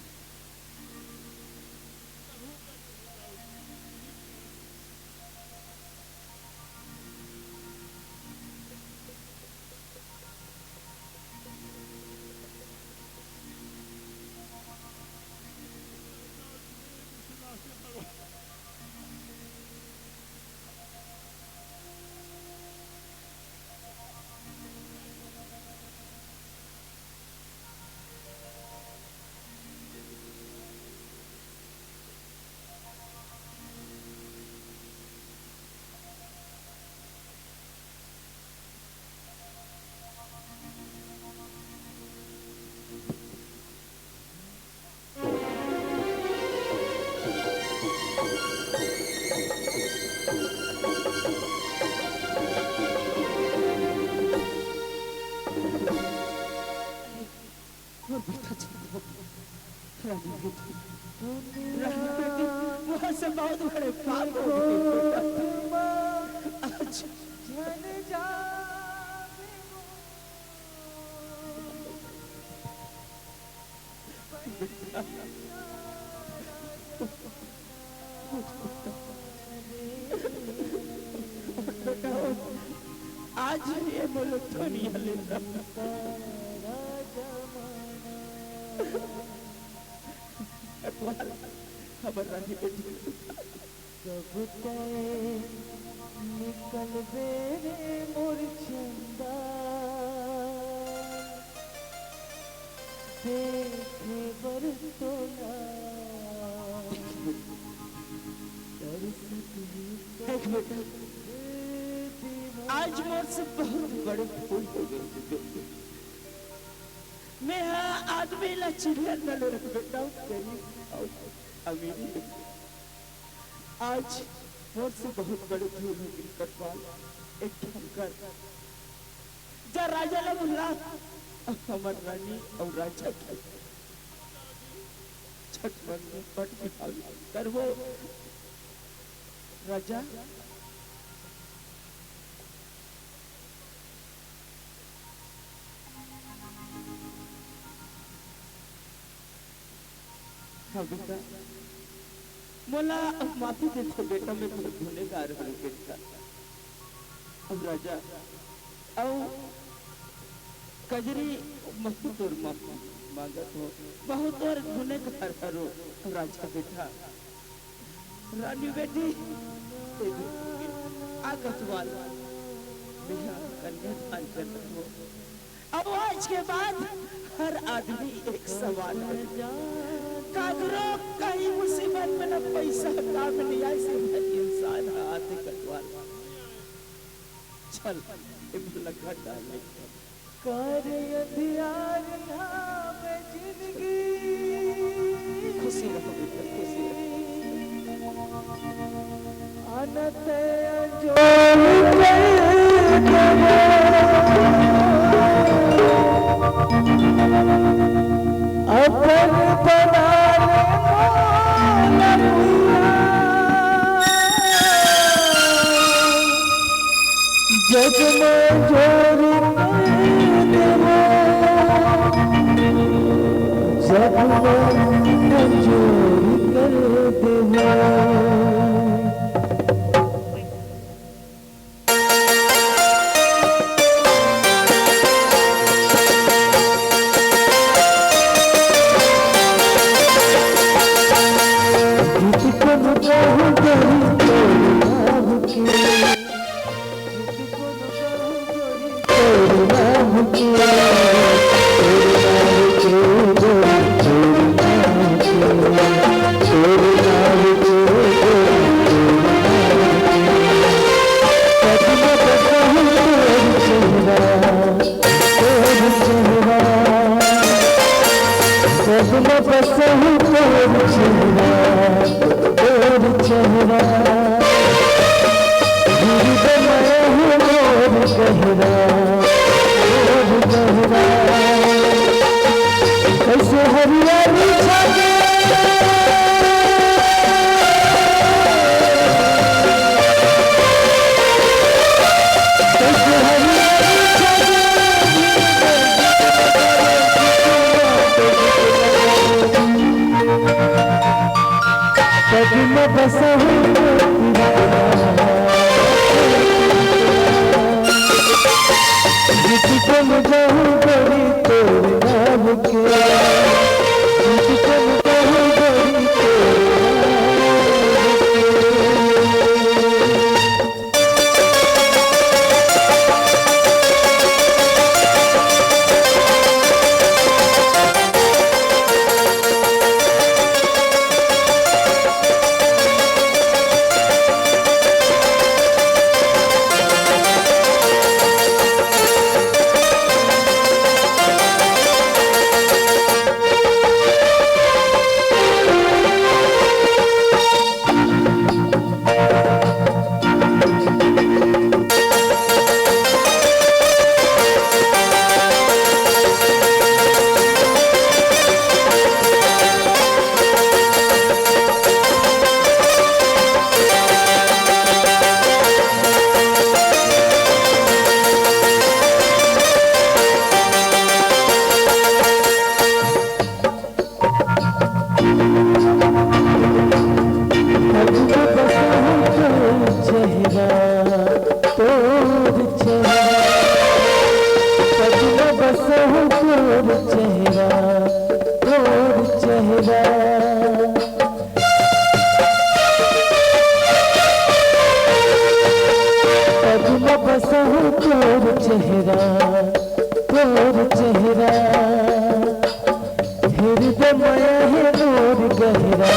वहाँ से बहुत बड़े पाप हो गए। आज आज ये बोलो तो नहीं लेता। खबर रानी बेटी निकल बेरे मोर चंदा देखे बरसोला देख बेटा, आज मोर से बहुत बड़े फूल हो गए। मैं आदमी ला चिड़िया न ले रख बेटा अमीरी। आज मोर से बहुत बड़े फूल हो गए। कटवाल एक काम कर, जा राजा ला बुला, हमार रानी और राजा के छठ में पट कर वो राजा हाँ बेटा, मोला अब माफी देते बेटा, मैं बहुत गुनहगार हूँ बेटा। अब राजा आओ कजरी बहुत और माफी मांगत हो, बहुत और गुनहगार करो राजा बेटा। रानी बेटी आगतवाल मेरा कन्यादान करना हो। अब आज के बाद हर आदमी एक सवाल है, कागरो कहीं मुसीबत में न पैसा काम नहीं आए से इंसान हाथ कटवा चल लगा डाले कर अंधियार नाम जिंदगी खुशी रहो बेटा, खुशी अनत जोर अपन बना जग में जोरी जग में जोरी कर देवा। तेरे नाम के बसा तोर चेहरा हृदय माया है मोर गहरा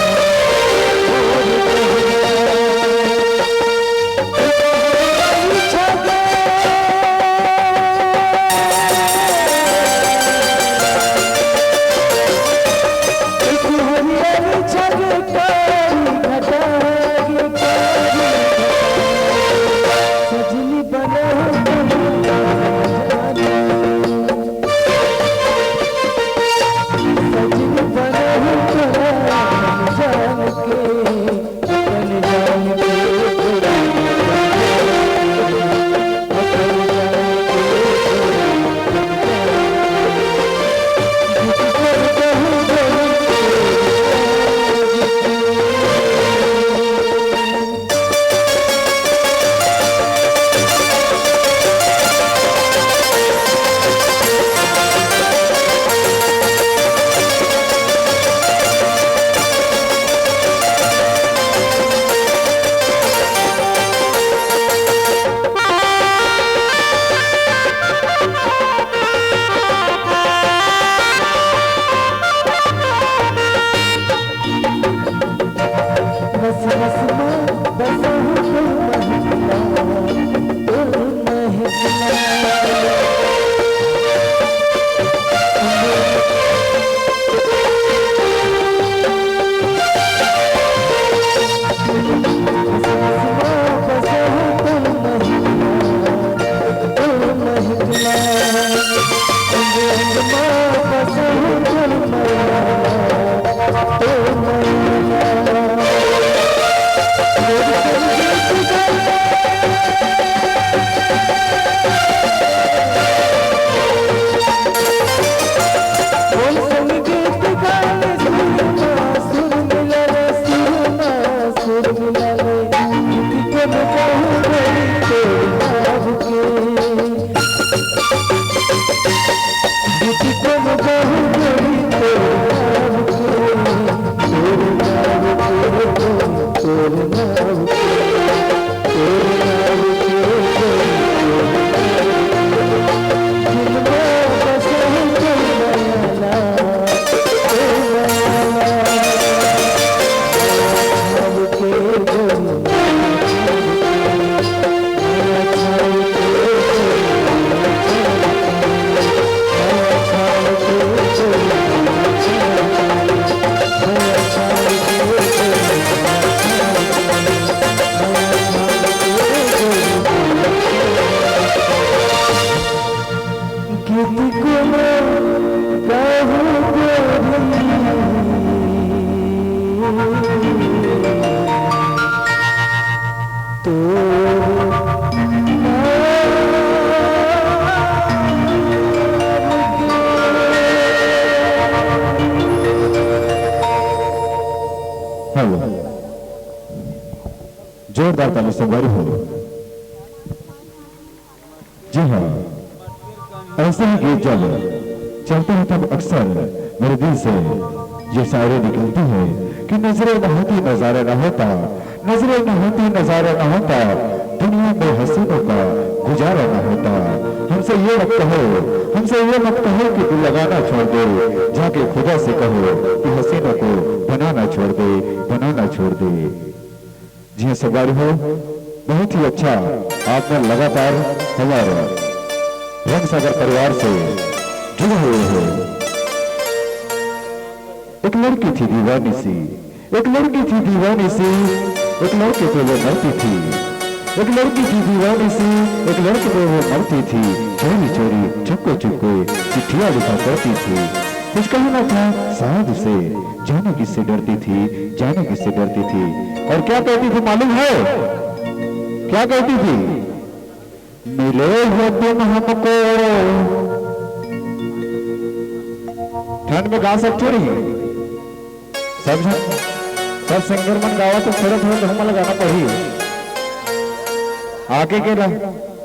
जोरदार ताली से गौरव हो। जी हाँ, ऐसे ही गीत जब चलते हैं तब अक्सर मेरे दिल से ये शायरी निकलती है कि नजरें न होती नजारे न होता, नजरें न होती नजारे न होता, दुनिया में हसीनों का गुजारा न होता। हमसे ये मत कहो कि दिल लगाना छोड़ दे, जाके खुदा से कहो कि हसीनों को बनाना छोड़ दे। जी हाँ सवारी हो, बहुत ही अच्छा आपने लगातार हमारे रंग सागर परिवार से जुड़े हुए हो। एक लड़की थी दीवानी सी, एक लड़की थी दीवानी सी, एक लड़के पे वो मरती थी, एक लड़की थी दीवानी सी, एक लड़के पे वो मरती थी, चोरी चोरी चुपके चुपके चिट्ठियां लिखा करती थी। कुछ कहना था साहब से, जाने किससे डरती थी, जाने किससे डरती थी। और क्या कहती थी मालूम है? क्या कहती थी? मिले हो तुम हमको, ठंड में गा सकते रही सब सिंगर मन गावा तो थोड़ा थोड़ा धूम लगाना पड़ी। आगे के